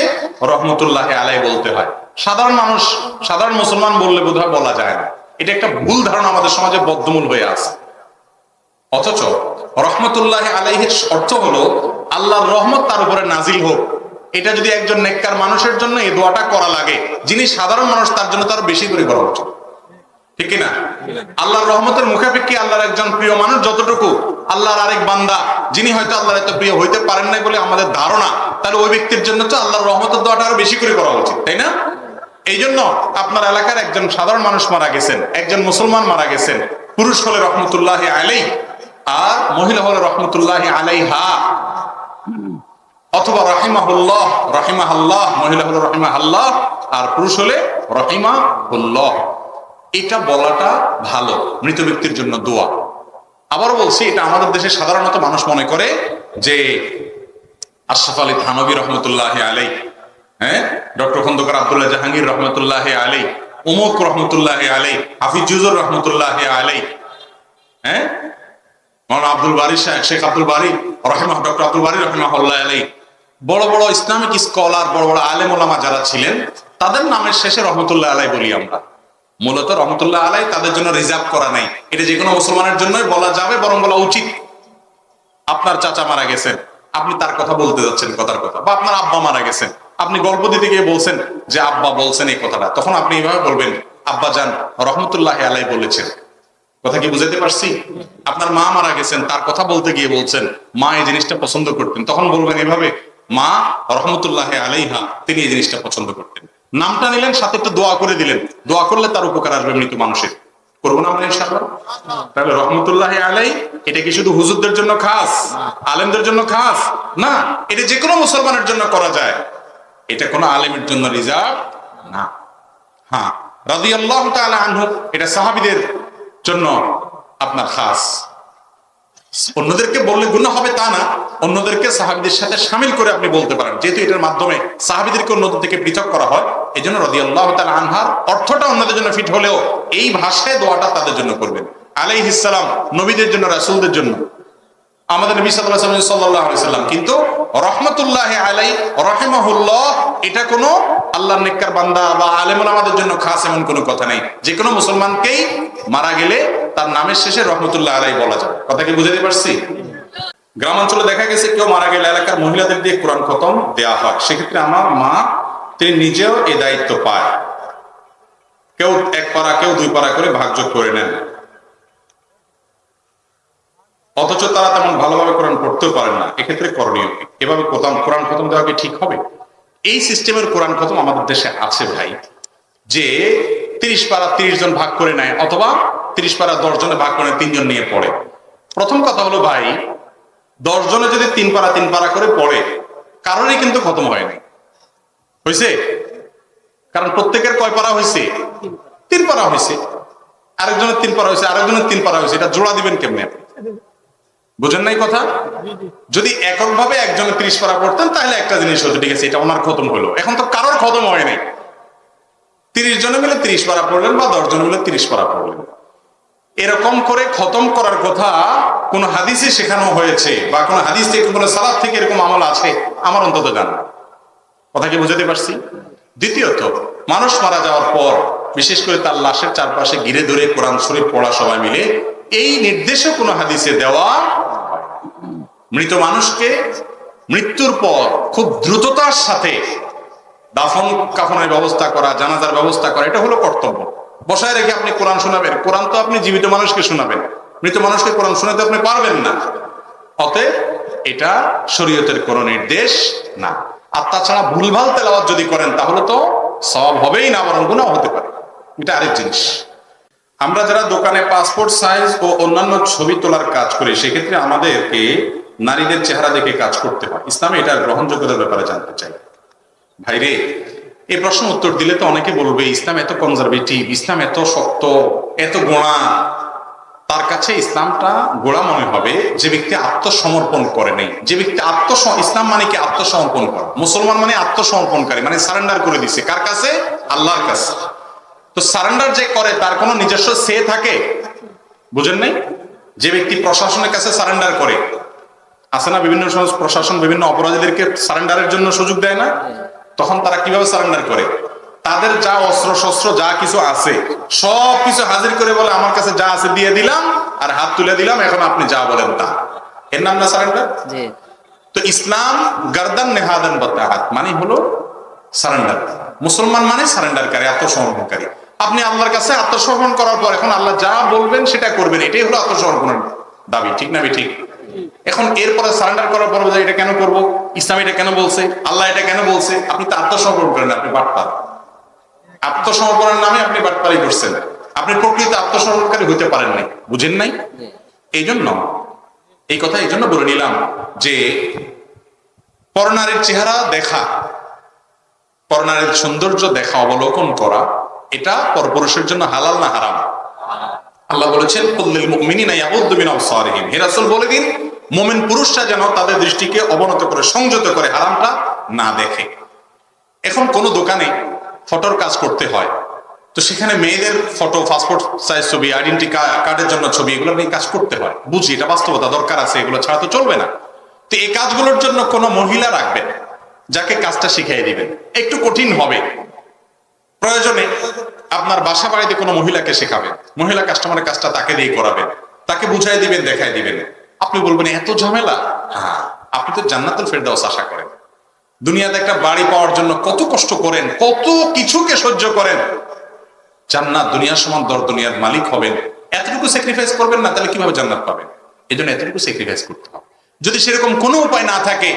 রহমতুল্লাহ আলাই বলতে হয়। সাধারণ মানুষ, সাধারণ মুসলমান বললে বোধহয় বলা যায় না। এটা একটা ভুল ধারণা আমাদের সমাজে বদ্ধমূল হয়ে আছে। অথচ রহমতুল্লাহ আলাইহির অর্থ হলো আল্লাহর রহমত তার উপরে নাজিল হোক। এটা যদি একজন নেককার মানুষের জন্য এই দোয়াটা করা লাগে, যিনি সাধারণ মানুষ, তার জন্য তার বেশি করে করা উচিত, ঠিক কিনা? আল্লাহর রহমতের মুখাপেক্ষী আল্লাহর একজন প্রিয় মানুষ যতটুকু, আল্লাহর আরেক বান্দা যিনি হয়তো আল্লাহর এত প্রিয় হইতে পারেন নাই বলে আমাদের ধারণা, তাহলে ওই ব্যক্তির জন্য তো আল্লাহর রহমতের দোয়াটা আরো বেশি করে করা উচিত, তাই না? এই জন্য আপনার এলাকার একজন সাধারণ মানুষ মারা গেছেন, একজন মুসলমান মারা গেছেন, পুরুষ হলে রহমতুল্লাহ আলাইহি আর মহিলা হলে রহমতুল্লাহ আলাইহা, অথবা রাহিমাহুল্লাহ, রাহিমাহাল্লাহ, মহিলা হলে রাহিমাহাল্লাহ আর পুরুষ হলে রাহিমাহুল্লাহ। এটা বলাটা ভালো, মৃত ব্যক্তির জন্য দোয়া। আবারও বলছি, এটা আমাদের দেশে সাধারণত মানুষ মনে করে যে আশরাফ আলী থানভী রহমতুল্লাহ আলাইহি, হ্যাঁ, ডক্টর খন্দকার আব্দুল্লাহ জাহাঙ্গীর রহমতুল্লাহ আলাইহি, উমুক রহমতুল্লাহ আলাইহি, হাফিজুজুর রহমতুল্লাহ আলাইহি, হ্যাঁ, মাওলানা আব্দুল বারী শেখ আব্দুল বারী রহিমাহ, ডক্টর আব্দুল বারী রহিমাহুল্লাহ আলাইহি, বড় বড় ইসলামিক স্কলার, বড় বড় আলেম ওলামা যারা ছিলেন, তাদের নামের শেষে রহমতুল্লাহ আলাইহি বলি আমরা। মূলত রহমতুল্লাহ আলাইহি তাদের জন্য রিজার্ভ করা নাই, এটা যে কোনো মুসলমানের জন্যই বলা যাবে, বরং বলা উচিত। আপনার চাচা মারা গেছেন, আপনি তার কথা বলতে যাচ্ছেন, কথার কথা, বা আপনার আব্বা মারা গেছেন, আপনি গল্প দিতে গিয়ে বলছেন যে আব্বা বলছেন এই কথাটা, তখন আপনি এইভাবে বলবেন, আব্বা জান রহমতুল্লাহ আলাইহি বলেছেন। কথা কি বুঝাতে পারছি? আপনার মা মারা গেছেন, তার কথা বলতে গিয়ে বলছেন মা এই জিনিসটা পছন্দ করতেন, তখন বলবেন এভাবে, মা রহমতুল্লাহ আলাইহা তিনি এই জিনিসটা পছন্দ করতেন। নামটা নিলেন, সাথে একটু দোয়া করে দিলেন, দোয়া করলে তার উপকার আসবে মৃত মানুষের। করবো না আমরা ইনশাআল্লাহ? তাহলে রহমতুল্লাহ আলাইহি এটা কি শুধু হুজুরদের জন্য খাস, আলেমদের জন্য খাস না, এটা যে কোনো মুসলমানের জন্য করা যায়, এটা কোনো আলেমের জন্য রিজার্ভ না। হ্যাঁ, রাদিয়াল্লাহু তাআলা আনহু এটা সাহাবীদের জন্য আপনার খাস। অন্যদেরকে বললে গুনাহ হবে তা না, অন্যদেরকে সাহাবীদের সাথে শামিল করে আপনি বলতে পারেন, যেহেতু এটার মাধ্যমে সাহাবীদেরকে অন্যদের থেকে পৃথক করা হয়। এই জন্য রাদিয়াল্লাহু তাআলা আনহার অর্থটা অন্যদের জন্য ফিট হলেও এই ভাষায় দোয়াটা তাদের জন্য করবেন। আলাইহিস সালাম নবীদের জন্য, রাসূলদের জন্য, আমাদের নবী সাল্লাল্লাহু আলাইহি সাল্লাম। কিন্তু রহমতুল্লাহ আলাইহি, রাহিমাহুল্লাহ এটা কোনো আল্লাহর নেককার বান্দা বা আলেম ওলামাদের জন্য খাস এমন কোনো কথা নেই। যে কোনো মুসলমানকেই মারা গেলে তার নামের শেষে রহমতুল্লাহ আলাইহি বলা যায়। কথা কি বুঝাতে পারছি? গ্রামাঞ্চলে দেখা গেছে কেউ মারা গেলে এলাকার মহিলাদের দিয়ে কোরআন খতম দেয়া হয়। সেক্ষেত্রে আমার মা তিনি নিজেও এই দায়িত্ব পায়, কেউ এক পারা কেউ দুই পারা করে ভাগযোগ করে নেন, অথচ তারা তেমন ভালোভাবে কোরআন পড়তেও পারেন না। এক্ষেত্রে করণীয় কি? এভাবে কোরআন খতম দেওয়া কি ঠিক হবে? এই সিস্টেমের কোরআন খতম আমাদের দেশে আছে ভাই, যে 30 পারা 30 জন ভাগ করে নেয়, অথবা 30 পারা 10 জনে ভাগ করে 3 জন নিয়ে পড়ে। প্রথম কথা হলো ভাই, 10 জনে যদি 3 পারা করে পড়ে, কারোরই কিন্তু খতম হয়নি, হয়েছে? কারণ প্রত্যেকের কয় পারা হয়েছে? 3 পারা হয়েছে। আরেকজনের 3 পারা হয়েছে, আরেকজনের 3 পারা হয়েছে, এটা জোড়া দিবেন কেমনে? বুঝেন নাই কথা? যদি এককভাবে একজনে 30 পারা পড়তেন তাহলে একটা জিনিস হতো, ঠিক আছে, এটা ওনার খতম হলো। এখন তো কারোর খতম হয় নাই, 30 জনে মিলে 30 পারা পড়লেন বা 10 জনে মিলে 30 পারা পড়লেন। এরকম করে খতম করার কথা কোন হাদিসে শেখানো হয়েছে বা কোন হাদিস থেকে, কোন সালাফ থেকে এরকম আমল আছে আমার অন্তত জানা। কথা কি বুঝাতে পারছি? দ্বিতীয়ত, মানুষ মারা যাওয়ার পর বিশেষ করে তার লাশের চারপাশে ঘিরে ধরে কোরআন শরীফ পড়া সবাই মিলে, এই নির্দেশও কোন হাদিসে দেওয়া। মৃত মানুষকে মৃত্যুর পর খুব দ্রুততার সাথে দাফন কাফনের ব্যবস্থা করা, জানাজার ব্যবস্থা করা, এটা হলো কর্তব্য। বসায় রেখে আপনি কোরআন শোনাবেন? কোরআন তো আপনি জীবিত মানুষকে শোনাবেন, মৃত মানুষকে কোরআন শোনাতে আপনি পারবেন না। অতএব এটা শরীয়তের কোন নির্দেশ না। আর তাছাড়া ভুলভাল তেলাওয়াত যদি করেন তাহলে তো সওয়াব হবেই না, বরং গুনাহ হতে পারে। এটা আরেক জিনিস। আমরা যারা দোকানে পাসপোর্ট সাইজ ও অন্যান্য ছবি তোলার কাজ করি, সেক্ষেত্রে আমাদেরকে নারীদের চেহারা দেখে কাজ করতে হয়। ইসলামে এটার গ্রহণযোগ্যতার ব্যাপারে জানতে চাই। ভাইরে, এই প্রশ্ন উত্তর দিলে তো অনেকে বলবে ইসলাম এত কনজারভেটিভ, ইসলাম এত শক্ত, এত গোঁড়া, তার কাছে ইসলামটা গোড়া মনে হবে যে ব্যক্তি আত্মসমর্পণ করে নেই। যে ব্যক্তি ইসলাম মানে কি আত্মসমর্পণ করা, মুসলমান মানে আত্মসমর্পণকারী, মানে সারেন্ডার করে দিছে কার কাছে? আল্লাহর কাছে। তো সারেন্ডার যে করে তার কোনো নিজস্ব সে থাকে? বুঝেন নাই? যে ব্যক্তি প্রশাসনের কাছে সারেন্ডার করে, আছে না বিভিন্ন প্রশাসন বিভিন্ন অপরাধীদেরকে সারেন্ডারের জন্য সুযোগ দেয় না? তখন তারা কিভাবে সারেন্ডার করে? তাদের যা অস্ত্র শস্ত্র যা কিছু আছে সব কিছু হাজির করে বলে আমার কাছে যা আছে দিয়ে দিলাম আর হাত তুলে দিলাম, এখন আপনি যা বলেন তা। এর নাম না সারেন্ডার? তো ইসলাম গারদান নেহাদান বাতাহাত মানে হলো সারেন্ডার। মুসলমান মানে সারেন্ডারকারী, আত্মসমর্পণকারী। আপনি আল্লাহর কাছে আত্মসমর্পণ করার পর এখন আল্লাহ যা বলবেন সেটা করবেন, এটাই হলো আত্মসমর্পণের দাবি। ঠিক না? ঠিক। এখন এরপরে সারেন্ডার করার পর এটা কেন করব, ইসলাম এটা কেন বলছে, আল্লাহ এটা কেন বলছে, আপনি তো আত্মসমর্পণ করেন, আপনি বাটপার। আত্মসমর্পণের নামে আপনি বাটপারি করছেন, আপনি প্রকৃত আত্মসমর্পণকারী হইতে পারেন নাই। বুঝেন নাই? এই জন্য এই কথা এই জন্য বলে নিলাম যে পরনারীর চেহারা দেখা, পরনারীর সৌন্দর্য দেখা, অবলোকন করা, এটা পরপুরুষের জন্য হালাল না হারাম? আল্লাহ বলেছেন কুল্লিল মুমিনিনা ইয়াগুদ্দু মিন আবসারিহিম, হে রাসূল বলে দিন মুমিন পুরুষরা যেন তাদের দৃষ্টিকে অবনত করে সংযত করে হারামটা না দেখে। এখন কোন দোকানে ফটোর কাজ করতে হয়, তো সেখানে মেয়েদের ফটো, পাসপোর্ট সাইজ ছবি, আইডেন্টি কার্ডের জন্য ছবি, এগুলো নিয়ে কাজ করতে হয়। বুঝি এটা বাস্তবতা, দরকার আছে, এগুলো ছাড়া তো চলবে না। তো এই কাজগুলোর জন্য কোনো মহিলা রাখবেন যাকে কাজটা শিখিয়ে দিবেন। একটু কঠিন হবে, প্রয়োজনে আপনার বাসা বাড়িতে কোনো মহিলাকে শেখাবেন, মহিলা কাস্টমারের কাজটা তাকে দিয়ে করাবেন, তাকে বুঝাই দিবেন, দেখাই দিবেন। আপনি বলবেন এত ঝামেলা? হ্যাঁ, আপনি তো জান্নাতুল ফেরদাউস আশা করেন। দুনিয়াতে একটা বাড়ি পাওয়ার জন্য কত কষ্ট করেন, কত কিছুকে সহ্য করেন। জান্নাত দুনিয়ার সমান দর দুনিয়ার মালিক হবেন, এতটুকু স্যাক্রিফাইস করবেন না, তাহলে কিভাবে জান্নাত পাবেন? এই জন্য এতটুকু স্যাক্রিফাইস করতে হবে। যদি সেরকম কোনো উপায় না থাকে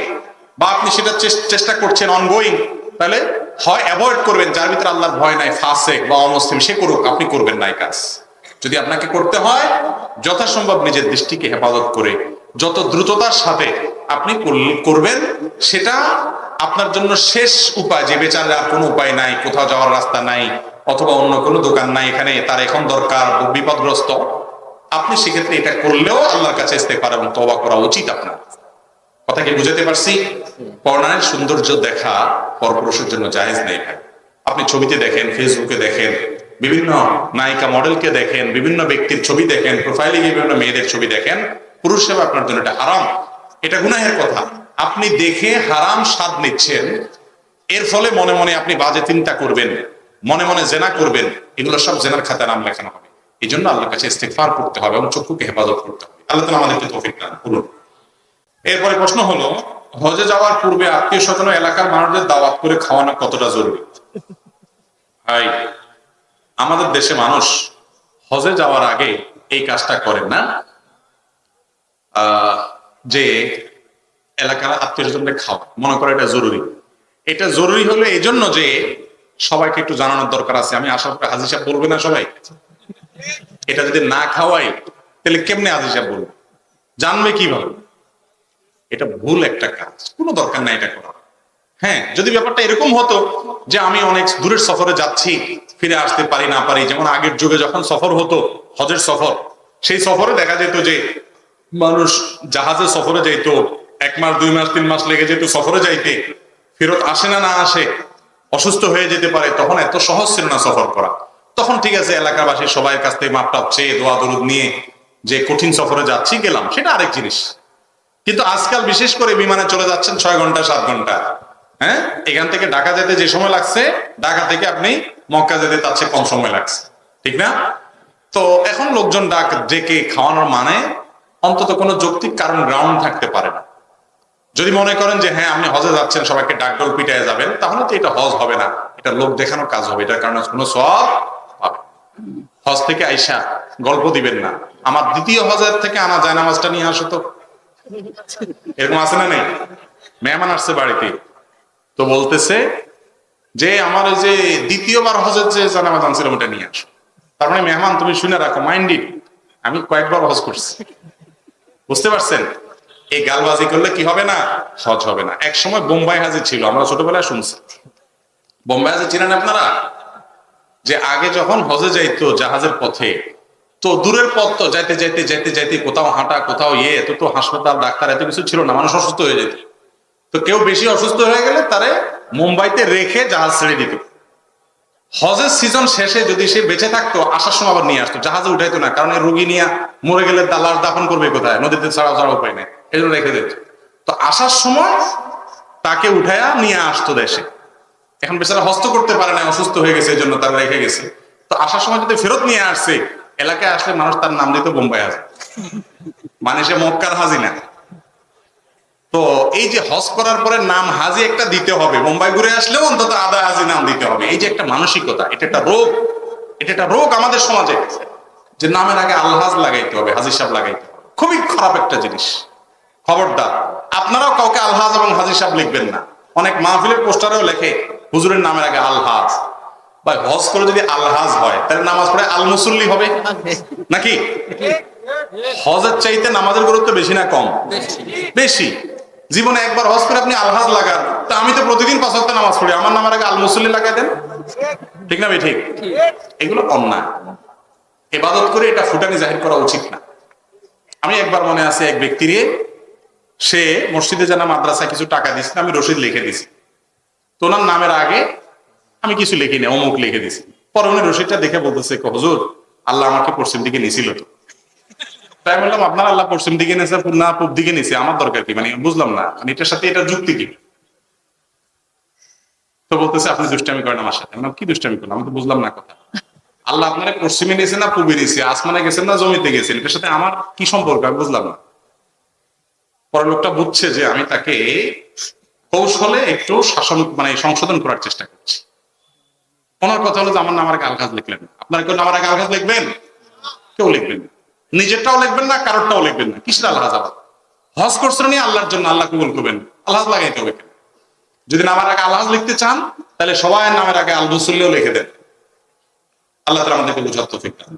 বা আপনি সেটা চেষ্টা করছেন অনগোয়িং, তাহলে হয় অ্যাভয়েড করবেন, যার ভিতরে আল্লাহর ভয় নাই, ফাসেক বা অমুসলিম, সে করুক, আপনি করবেন না এই কাজ। যদি আপনাকে করতে হয় যথাসম্ভব নিজের দৃষ্টিকে হেফাজত করে যত দ্রুততার সাথে আপনি করবেন, সেটা আপনার জন্য শেষ উপায়। যে বেচারে আর কোনো উপায় নাই, কোথাও যাওয়ার রাস্তা নাই, অথবা অন্য কোনো দোকান নাই, এখানে তার এখন দরকার, বিপদগ্রস্ত, আপনি সেক্ষেত্রে এটা করলেও আল্লাহর কাছে ইস্তেগফার এবং তওবা করা উচিত আপনার। কথা কি বুঝাতে পারছি? পরনারীর সৌন্দর্য দেখা পরপুরুষের জন্য জায়েজ নেই ভাই। আপনি ছবিতে দেখেন, ফেসবুকে দেখেন, বিভিন্ন নায়িকা মডেলকে দেখেন, বিভিন্ন ব্যক্তির ছবি দেখেন, প্রোফাইলে গিয়ে বিভিন্ন মেয়েদের ছবি দেখেন, পুরুষ হিসেবে আপনার জন্য এটা হারাম, এটা গুনাহের কথা। আপনি দেখে হারাম স্বাদ নিচ্ছেন, এর ফলে মনে মনে আপনি বাজে চিন্তা করবেন, মনে মনে জেনা করবেন, এগুলো সব জেনার খাতায় নাম লেখানো হবে। এই জন্য আল্লাহর কাছে ইস্তেগফার করতে হবে এবং চক্ষুকে হেফাজত করতে হবে। আল্লাহ তাআলা আমাদেরকে তৌফিক দান করুন। এরপরে প্রশ্ন হলো, হজে যাওয়ার পূর্বে আত্মীয় স্বজন এলাকার মানুষদের দাওয়াত করে খাওয়ানো কতটা জরুরি? ভাই, আমাদের দেশে মানুষ হজে যাওয়ার আগে এই কাজটা করেন না, যে এলাকার আত্মীয় স্বজনদের খাওয়া, মনে করে এটা জরুরি। এটা জরুরি হলো এই জন্য যে সবাইকে একটু জানানোর দরকার আছে। আমি আসার পরে হাজী সাহেব বলবে না সবাই? এটা যদি না খাওয়াই তাহলে কেমনে হাজী সাহেব বলবে? জানবে কিভাবে? এটা ভুল একটা কাজ, কোনো দরকার নাই এটা করা। হ্যাঁ, যদি ব্যাপারটা এরকম হতো যে আমি অনেক দূরের সফরে যাচ্ছি, ফিরে আসতে পারি না পারি, যেমন আগের যুগে যখন সফর হতো, হজের সফর, সেই সফরে দেখা যেত যে মানুষ জাহাজে সফরে যাইতো, 1 মাস 2 মাস 3 মাস লেগে যেত সফরে যাইতে, ফেরত আসে না আসে, অসুস্থ হয়ে যেতে পারে, তখন এত সহজ ছিল না সফর করা। তখন ঠিক আছে, এলাকাবাসী সবাই কাছ থেকে মাপটাপ চেয়ে দোয়া দরুদ নিয়ে যে কঠিন সফরে যাচ্ছি গেলাম, সেটা আরেক জিনিস। কিন্তু আজকাল বিশেষ করে বিমানে চলে যাচ্ছেন 6 ঘন্টা 7 ঘন্টা, হ্যাঁ, এখান থেকে ঢাকা যেতে যে সময় লাগছে, ঢাকা থেকে আপনি মক্কা যেতে তার চেয়ে কম সময় লাগছে, ঠিক না? তো এখন লোকজন ডেকে খাওয়ানোর মানে অন্তত কোনো যৌক্তিক কারণ, গ্রাউন্ড থাকতে পারে না। যদি মনে করেন যে হ্যাঁ আপনি হজে যাচ্ছেন, সবাইকে ডাকডোল পিটায় যাবেন, তাহলে তো এটা হজ হবে না, এটা লোক দেখানোর কাজ হবে, এটার কারণে কোনো সওয়াব পাবে। হজ থেকে আইসা গল্প দিবেন না, আমার দ্বিতীয় হজের থেকে আনা জায়নামাজটা নিয়ে আসো তো, এরকম আছে না নেই? মেহমান আসছে বাড়িতে, তো বলতেছে যে আমার ওই যে দ্বিতীয়বার হজের যে জায়নামাজ আনছিলাম ওটা নিয়ে আসো। তার মানে মেহমান তুমি শুনে রাখো, মাইন্ডেড, আমি কয়েকবার হজ করছি। বুঝতে পারছেন? এই গালবাজি করলে কি হবে না? হজ হবে না। এক সময় বোম্বাই হাজি ছিল, আমরা ছোটবেলায় শুনছি। বোম্বাই হাজি চিনেন আপনারা? যে আগে যখন হজে যাইতো জাহাজের পথে, তো দূরের পথ তো যাইতে যাইতে যাইতে যাইতে কোথাও হাঁটা কোথাও এত তো হাসপাতাল ডাক্তার এত কিছু ছিল না, মানুষ অসুস্থ হয়ে যেত। তো কেউ বেশি অসুস্থ হয়ে গেলে তারে মুম্বাইতে রেখে জাহাজ ছেড়ে দিত। হজের সিজন শেষে যদি সে বেঁচে থাকতো আসার সময় আবার নিয়ে আসতো, জাহাজে উঠাইতো না, কারণ এই রোগী নিয়ে মরে গেলে লাশ দাফন করবে কোথায়, নদীতে ছাড়া ছাড়া উপায় নেই, এই জন্য রেখে দিত। তো আসার সময় তাকে উঠাইয়া নিয়ে আসতো দেশে। এখন বেচারা হস্ত করতে পারে না, অসুস্থ হয়ে গেছে, এই জন্য তারা রেখে গেছে। তো আসার সময় যদি ফেরত নিয়ে আসছে, এলাকায় আসলে মানুষ তার নাম দিত বোম্বাই হাজি, মানে সে মক্কার হাজি না। তো এই যে হজ করার পরে নাম হাজি একটা দিতে হবে, মুম্বাই ঘুরে আসলেও অন্তত আদা হাজি নাম দিতে হবে, এই যে একটা মানসিকতা, এটা একটা রোগ, এটা একটা রোগ আমাদের সমাজে, যে নামের আগে আলহাজ লাগাইতে হবে, হাজি সাহেব লাগাইতে হবে। খুবই খারাপ একটা জিনিস। খবরদার আপনারাও কাউকে আলহাজ এবং হাজি সাহেব লিখবেন না। অনেক মাহফিলের পোস্টারেও লেখে হুজুরের নামের আগে আলহাজ। বা হজ করে যদি আলহাজ হয় তাহলে নামাজ পড়ে আল মুসল্লি হবে নাকি? হজের চাইতে নামাজের গুরুত্ব বেশি না কম? বেশি। জীবনে একবার হজ করে আপনি আলহাজ লাগান, তা আমি তো প্রতিদিন 5 ওয়াক্ত নামাজ পড়ি, আমার নামের আগে আল মুসল্লি লাগাই দেন, ঠিক না? ঠিক। এগুলো অন্যায়। ইবাদত করে এটা ফুটানি জাহির করা উচিত না। আমি একবার মনে আছে এক ব্যক্তির, সে মসজিদে জানা মাদ্রাসায় কিছু টাকা দিচ্ছে, আমি রসিদ লিখে দিছি। তো ওনার নামের আগে আমি কিছু লিখি না, অমুক লিখে দিছি। পরে উনি রসিদটা দেখে বলতেছে, হুজুর আল্লাহ আমাকে পশ্চিম দিকে নিছিল। তো তাই বললাম, আপনার আল্লাহ পশ্চিম দিকে নিয়েছে না পূব দিকে নিয়েছে, আমার দরকার কি? মানে বুঝলাম না, মানে এটার সাথে এটা যুক্তি কি? তো বলতেছে আপনি দুষ্টামি করেন আমার সাথে। কি দুষ্টামি করলাম? আমি তো বুঝলাম না কথা। আল্লাহ আপনারা পশ্চিমে নিয়েছে না পূবে নিয়েছে, আসমানে গেছেন না জমিতে গেছেন, এটার সাথে আমার কি সম্পর্ক আমি বুঝলাম না। পরে লোকটা বুঝছে যে আমি তাকে কৌশলে একটু শাসন মানে সংশোধন করার চেষ্টা করছি। ওনার কথা হলো যে আমার নামার আগে আলহাজ লিখলেন। আপনারা কেউ নামার আগে আলহাজ লিখবেন? কেউ লিখবেন না। নিজেরটাও লিখবেন না, কারোরটাও লিখবেন না। কিসের আলহাজ? আবার হজ করছেন আল্লাহর জন্য, আল্লাহ কবুল করবেন, আলহাজ লাগাইতে হবে। যদি নামার আগে আলহাজ লিখতে চান তাহলে সবাই নামের আগে আল মুসল্লিও লিখে দেন। আল্লাহ তাআলা আমাদেরকে বুঝার তৌফিক দান।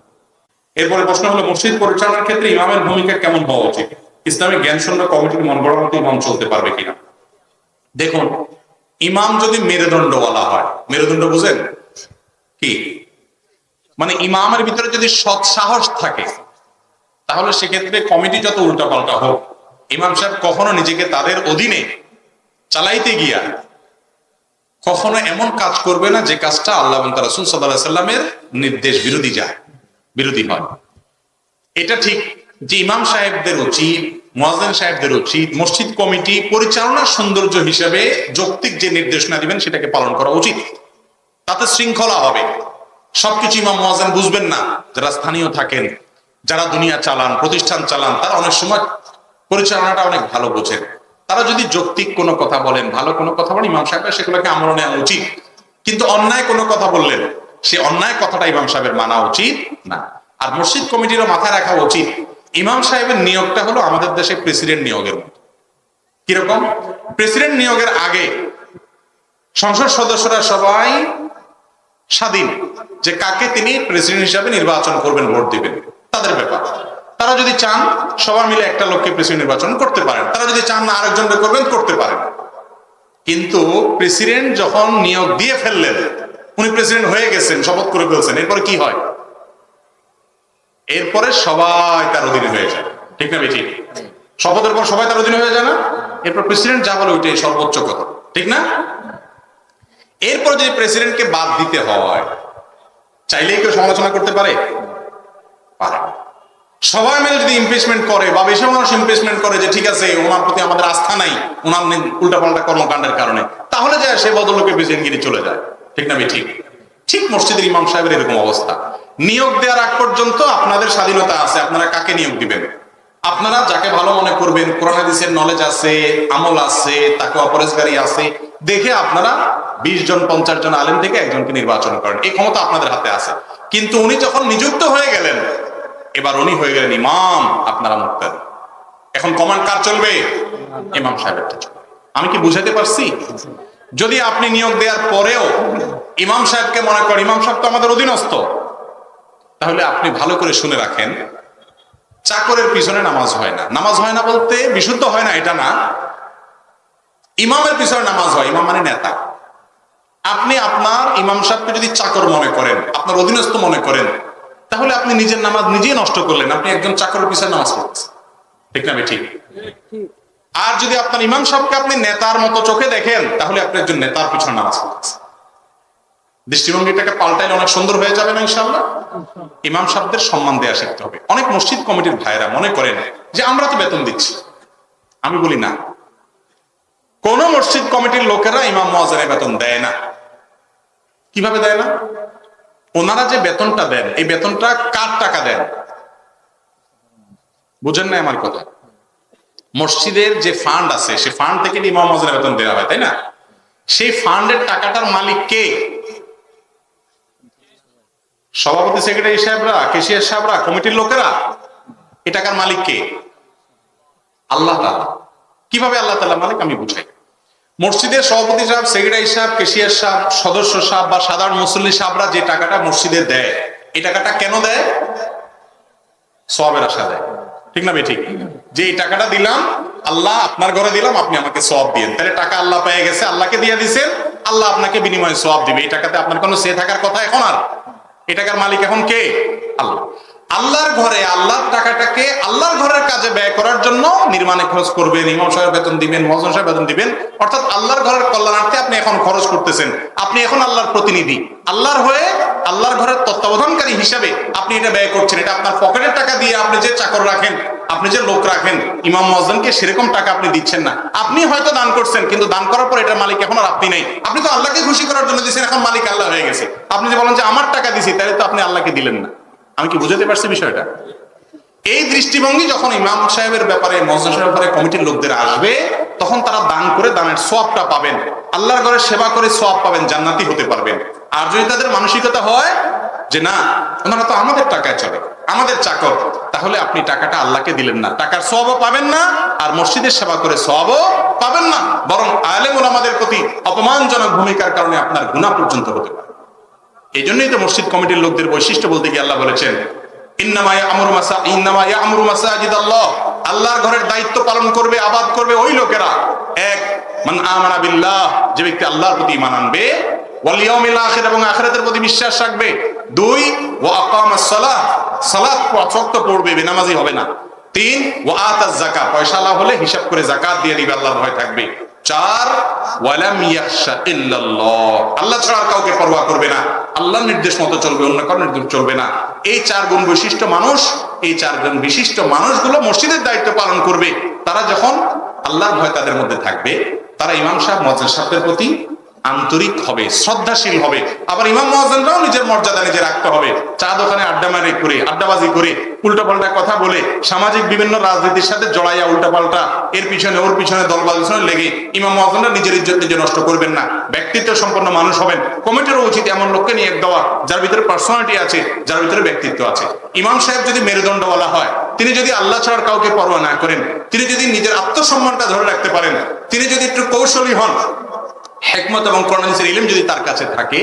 এরপরে প্রশ্ন হলো, মসজিদ পরিচালনার ক্ষেত্রে ইমামের ভূমিকা কেমন হওয়া উচিত? ইসলামিক জ্ঞান শূন্য কমিটির মন গড়া মতো ইমাম চলতে পারবে কিনা? দেখুন, ইমাম যদি মেরুদণ্ডওয়ালা হয়, মেরুদণ্ড বুঝেন কি? মানে ইমামের ভিতরে যদি সৎ সাহস থাকে, তাহলে সেক্ষেত্রে কমিটি যত উল্টাপাল্টা হোক, ইমাম সাহেব কখনো নিজেকে তাদের অধীনে চালাইতে গিয়া কখনো এমন কাজ করবে না যে কাজটা আল্লাহ এবং তার রাসূল সাল্লাল্লাহু আলাইহি সাল্লামের নির্দেশ বিরোধী হয়। এটা ঠিক যে ইমাম সাহেবদের উচিত, মুয়াজ্জিন সাহেবদের উচিত মসজিদ কমিটি পরিচালনার সৌন্দর্য হিসেবে যৌক্তিক যে নির্দেশনা দিবেন সেটাকে পালন করা উচিত। তাতে শৃঙ্খলা হবে। সবকিছু ইমাম মুয়াজ্জিন বুঝবেন না। যারা স্থানীয় থাকেন, যারা দুনিয়া চালান, প্রতিষ্ঠান চালান, তারা অনেক সময় পরিচালনাটা অনেক ভালো বোঝেন। তারা যদি যৌক্তিক কোনো কথা বলেন, ভালো কোনো কথা বলেন, ইমাম সাহেবের সেগুলোকে আমল নেওয়া উচিত। কিন্তু অন্যায় কোনো কথা বললেন, সে অন্যায় কথাটা ইমাম সাহেবের মানা উচিত না। আর মসজিদ কমিটিরও মাথায় রাখা উচিত, ইমাম সাহেবের নিয়োগটা হলো আমাদের দেশে প্রেসিডেন্ট নিয়োগের মতো। কিরকম? প্রেসিডেন্ট নিয়োগের আগে সংসদ সদস্যরা সবাই স্বাধীন যে কাকে তিনি প্রেসিডেন্ট হিসাবে নির্বাচন করবেন, ভোট দিবেন, তাদের ব্যাপার। তারা যদি চান সবাই মিলে একটা লোককে প্রেসিডেন্ট নির্বাচন করতে পারেন, তারা যদি চান না আরেকজনকে করবেন, করতে পারেন। কিন্তু প্রেসিডেন্ট যখন নিয়োগ দিয়ে ফেললেন, উনি প্রেসিডেন্ট হয়ে গেছেন, শপথ করে ফেলছেন, এরপরে কি হয়? এরপরে সবাই তার অধীনে হয়ে যায়, ঠিক না বেঠিক? শপথের পর সবাই তার অধীনে হয়ে যায় না? এরপর প্রেসিডেন্ট যা বলে ওইটাই সর্বোচ্চ কথা, ঠিক না? এরপর যদি প্রেসিডেন্টকে বাদ দিতে হয়, চাইলেই কেউ সমালোচনা করতে পারে? পারে। সবাই মিলে যদি ইমপিচমেন্ট করে বা বেশি মানুষ ইমপিচমেন্ট করে যে ঠিক আছে ওনার প্রতি আমাদের আস্থা নাই, ওনার উল্টাপাল্টা কর্মকাণ্ডের কারণে, তাহলে যায় সে বদলোকে প্রেসিডেন্টগিরি চলে যায়, ঠিক না ঠিক? ঠিক মসজিদের ইমাম সাহেবের এরকম অবস্থা। নিয়োগ দেওয়ার আগ পর্যন্ত আপনাদের স্বাধীনতা আছে, আপনারা কাকে নিয়োগ দিবেন। আপনারা যাকে ভালো মনে করবেন, কোরআন হাদিসের নলেজ আছে, আমল আছে, তাকওয়া পরহেজগারি আছে, দেখে আপনারা 20 জন 50 জন আলেম থেকে একজনকে নির্বাচন করেন। এই ক্ষমতা আপনাদের হাতে আছে। কিন্তু উনি যখন নিযুক্ত হয়ে গেলেন, এবার উনি হয়ে গেলেন ইমাম, আপনারা মুক্তাদি। এখন কমান্ড কার চলবে? ইমাম সাহেবেরটা চলবে। আমি কি বুঝাতে পারছি? যদি আপনি নিয়োগ দেওয়ার পরেও ইমাম সাহেবকে মনে করেন ইমাম সাহেব তো আমাদের অধীনস্থ, তাহলে আপনি ভালো করে শুনে রাখেন, চাকরের পিছনে নামাজ হয় না। নামাজ হয় না বলতে বিশুদ্ধ হয় না এটা না, ইমামের পিছনে নামাজ হয়। ইমাম মানে নেতা। আপনি আপনার ইমাম সাহেবকে যদি চাকর মনে করেন, আপনার অধীনস্থ মনে করেন, তাহলে আপনি নিজের নামাজ নিজেই নষ্ট করলেন, আপনি একজন চাকরের পিছনে নামাজ পড়তেছেন, ঠিক না ঠিক? আর যদি আপনার ইমাম সাহেবকে আপনি নেতার মতো চোখে দেখেন, তাহলে আপনি একজন নেতার পিছনে নামাজ পড়তেছেন। দৃষ্টিভঙ্গিটাকে পাল্টাইলে অনেক সুন্দর হয়ে যাবে না ইনশাআল্লাহ? ইমাম সাহেবদের সম্মান দেওয়া শিখতে হবে। অনেক মসজিদ কমিটির ভাইরা মনে করেন যে আমরা তো বেতন দিচ্ছি। আমি বলি না, কোন মসজিদ কমিটির লোকেরা ইমাম মুয়াজ্জিনের বেতন দেয় না। কিভাবে দেয় না? ওনারা যে বেতনটা দেন, এই বেতনটা কার টাকা দেন? বুঝেন না আমার কথা? মসজিদের যে ফান্ড আছে, সেই ফান্ড থেকে ইমাম মুয়াজ্জিনের বেতন দেওয়া হয়, তাই না? সেই ফান্ডের টাকাটার মালিক কে? সভাপতি, সেক্রেটারি সাহেবরা, কেশিয়ার সাহেবরা, কমিটির লোকেরা। এই টাকার মালিক কে? আল্লাহ তাআলা। কিভাবে আল্লাহ তাআলা মালিক আমি বুঝাই। মসজিদের সভাপতি সাহেব, সেক্রেটারি সাহেব, কেশিয়ার সাহেব, সদস্য সাহেব বা সাধারণ মুসল্লি সাহেবরা যে টাকাটা মসজিদে দেয়, এই টাকাটা কেন দেয়? সওয়াবের আশা দেয়, ঠিক না ঠিক? যে এই টাকাটা দিলাম, আল্লাহ আপনার ঘরে দিলাম, আপনি আমাকে সওয়াব দিয়েন। তাহলে টাকা আল্লাহ পেয়ে গেছে, আল্লাহকে দিয়ে দিয়েছেন, আল্লাহ আপনাকে বিনিময়ে সওয়াব দিবে। এই টাকাতে আপনার কোনো সে থাকার কথা এখন আর? এই টাকার মালিক এখন কে? আল্লাহ। আল্লাহর ঘরে আল্লাহর টাকাটাকে আল্লাহর ঘরের কাজে ব্যয় করার জন্য নির্মাণে খরচ করবেন, ইমাম সাহেব বেতন দিবেন, মুয়াজ্জিন সাহেব বেতন দিবেন, অর্থাৎ আল্লাহর ঘরের কল্যাণার্থে আপনি এখন খরচ করতেছেন। আপনি এখন আল্লাহর প্রতিনিধি, আল্লাহর হয়ে আল্লাহর ঘরের তত্ত্বাবধানকারী হিসাবে আপনি এটা ব্যয় করছেন। এটা আপনার পকেটের টাকা দিয়ে আপনি যে চাকর রাখেন, আপনি যে লোক রাখেন, ইমাম মুয়াজ্জিনকে সেরকম টাকা আপনি দিচ্ছেন না। আপনি হয়তো দান করছেন, কিন্তু দান করার পর এটার মালিক এখন আর আপনি নাই। আপনি তো আল্লাহকে খুশি করার জন্য দিচ্ছেন, এখন মালিক আল্লাহ হয়ে গেছে। আপনি যে বলেন যে আমার টাকা দিছি, তাহলে তো আপনি আল্লাহকে দিলেন না। আমি কি বুঝাতে পারছি বিষয়টা? এই দৃষ্টিভঙ্গি যখন ইমাম সাহেবের ব্যাপারে, মুয়াজ্জিন সাহেবের ব্যাপারে কমিটির লোকদের আসবে, তখন তারা দান করে দানের সওয়াবটা পাবেন, আল্লাহর ঘরে সেবা করে সওয়াব পাবেন, জান্নাতি হতে পারবেন। আর যদি তাদের মানসিকতা হয় যে না, ওনারা তো আমাদের টাকায় চলে, আমাদের চাকর, তাহলে আপনি টাকাটা আল্লাহকে দিলেন না, টাকার সওয়াবও পাবেন না, আর মসজিদের সেবা করে সওয়াবও পাবেন না, বরং আলেম ওলামাদের প্রতি অপমানজনক ভূমিকার কারণে আপনার গুনাহ পর্যন্ত হতে পারে। এই জন্যই তো মসজিদ কমিটির লোকদের বৈশিষ্ট্য বলতে গিয়ে আল্লাহ বলেছেন, ইন্নামা ইয়া'মুরু মাসাজিদাল্লাহ, আল্লাহর ঘরের দায়িত্ব পালন করবে, আবাদ করবে ওই লোকেরা, এক, মান আমানা বিল্লাহ, যে ব্যক্তি আল্লাহর প্রতি ঈমান আনবে, ওয়াল ইয়াউমিল আখির, এবং আখিরাতের প্রতি বিশ্বাস রাখবে, দুই, ওয়া আকামাস সালাহ, সালাত পাঁচ ওয়াক্ত পড়বে, বেনামাজি হবে না, তিন, ওয়া আতাজ যাকাত, পয়সা লাভ হলে হিসাব করে যাকাত দিয়ে দিবে, আল্লাহর ভয় থাকবে, চার, ওয়ালাম ইয়াখশা ইল্লাল্লাহ, আল্লাহ ছাড়া আর কাউকে পরোয়া করবে না, আল্লাহর নির্দেশ মতো চলবে, অন্য কারো নির্দেশ চলবে না। এই চার গুণ বিশিষ্ট মানুষ, এই চার গুণ বিশিষ্ট মানুষগুলো মসজিদের দায়িত্ব পালন করবে। তারা যখন আল্লাহর ভয় তাদের মধ্যে থাকবে, তারা ইমাম সাহেব, মুয়াজ্জিন সাহেবের প্রতি আন্তরিক হবে, শ্রদ্ধাশীল হবে। আবার ইমাম মুয়াজ্জিনরাও নিজের মর্যাদা নিজে রাখতে হবে। চা দোকানে আড্ডাবাজি করে, উল্টাপাল্টা কথা বলে, সামাজিক বিভিন্ন রাজনীতির সাথে জড়াইয়া উল্টাপাল্টা এর পিছনে ওর পিছনে দলবাজির পিছনে লেগে ইমাম মুয়াজ্জিনরা নিজের ইজ্জত নিজে নষ্ট করবেন না। ব্যক্তিত্ব সম্পন্ন মানুষ হবেন। কমিটিরও উচিত এমন লোককে নিয়ে দেওয়া যার ভিতরে পার্সোনালিটি আছে, যার ভিতরে ব্যক্তিত্ব আছে। ইমাম সাহেব যদি মেরুদণ্ডওয়ালা হয়, তিনি যদি আল্লাহ ছাড়া কাউকে পরোয়া না করেন, তিনি যদি নিজের আত্মসম্মানটা ধরে রাখতে পারেন, তিনি যদি একটু কৌশলী হন, হিকমত এবং কোরআন হাদিসের ইলম যদি তার কাছে থাকে,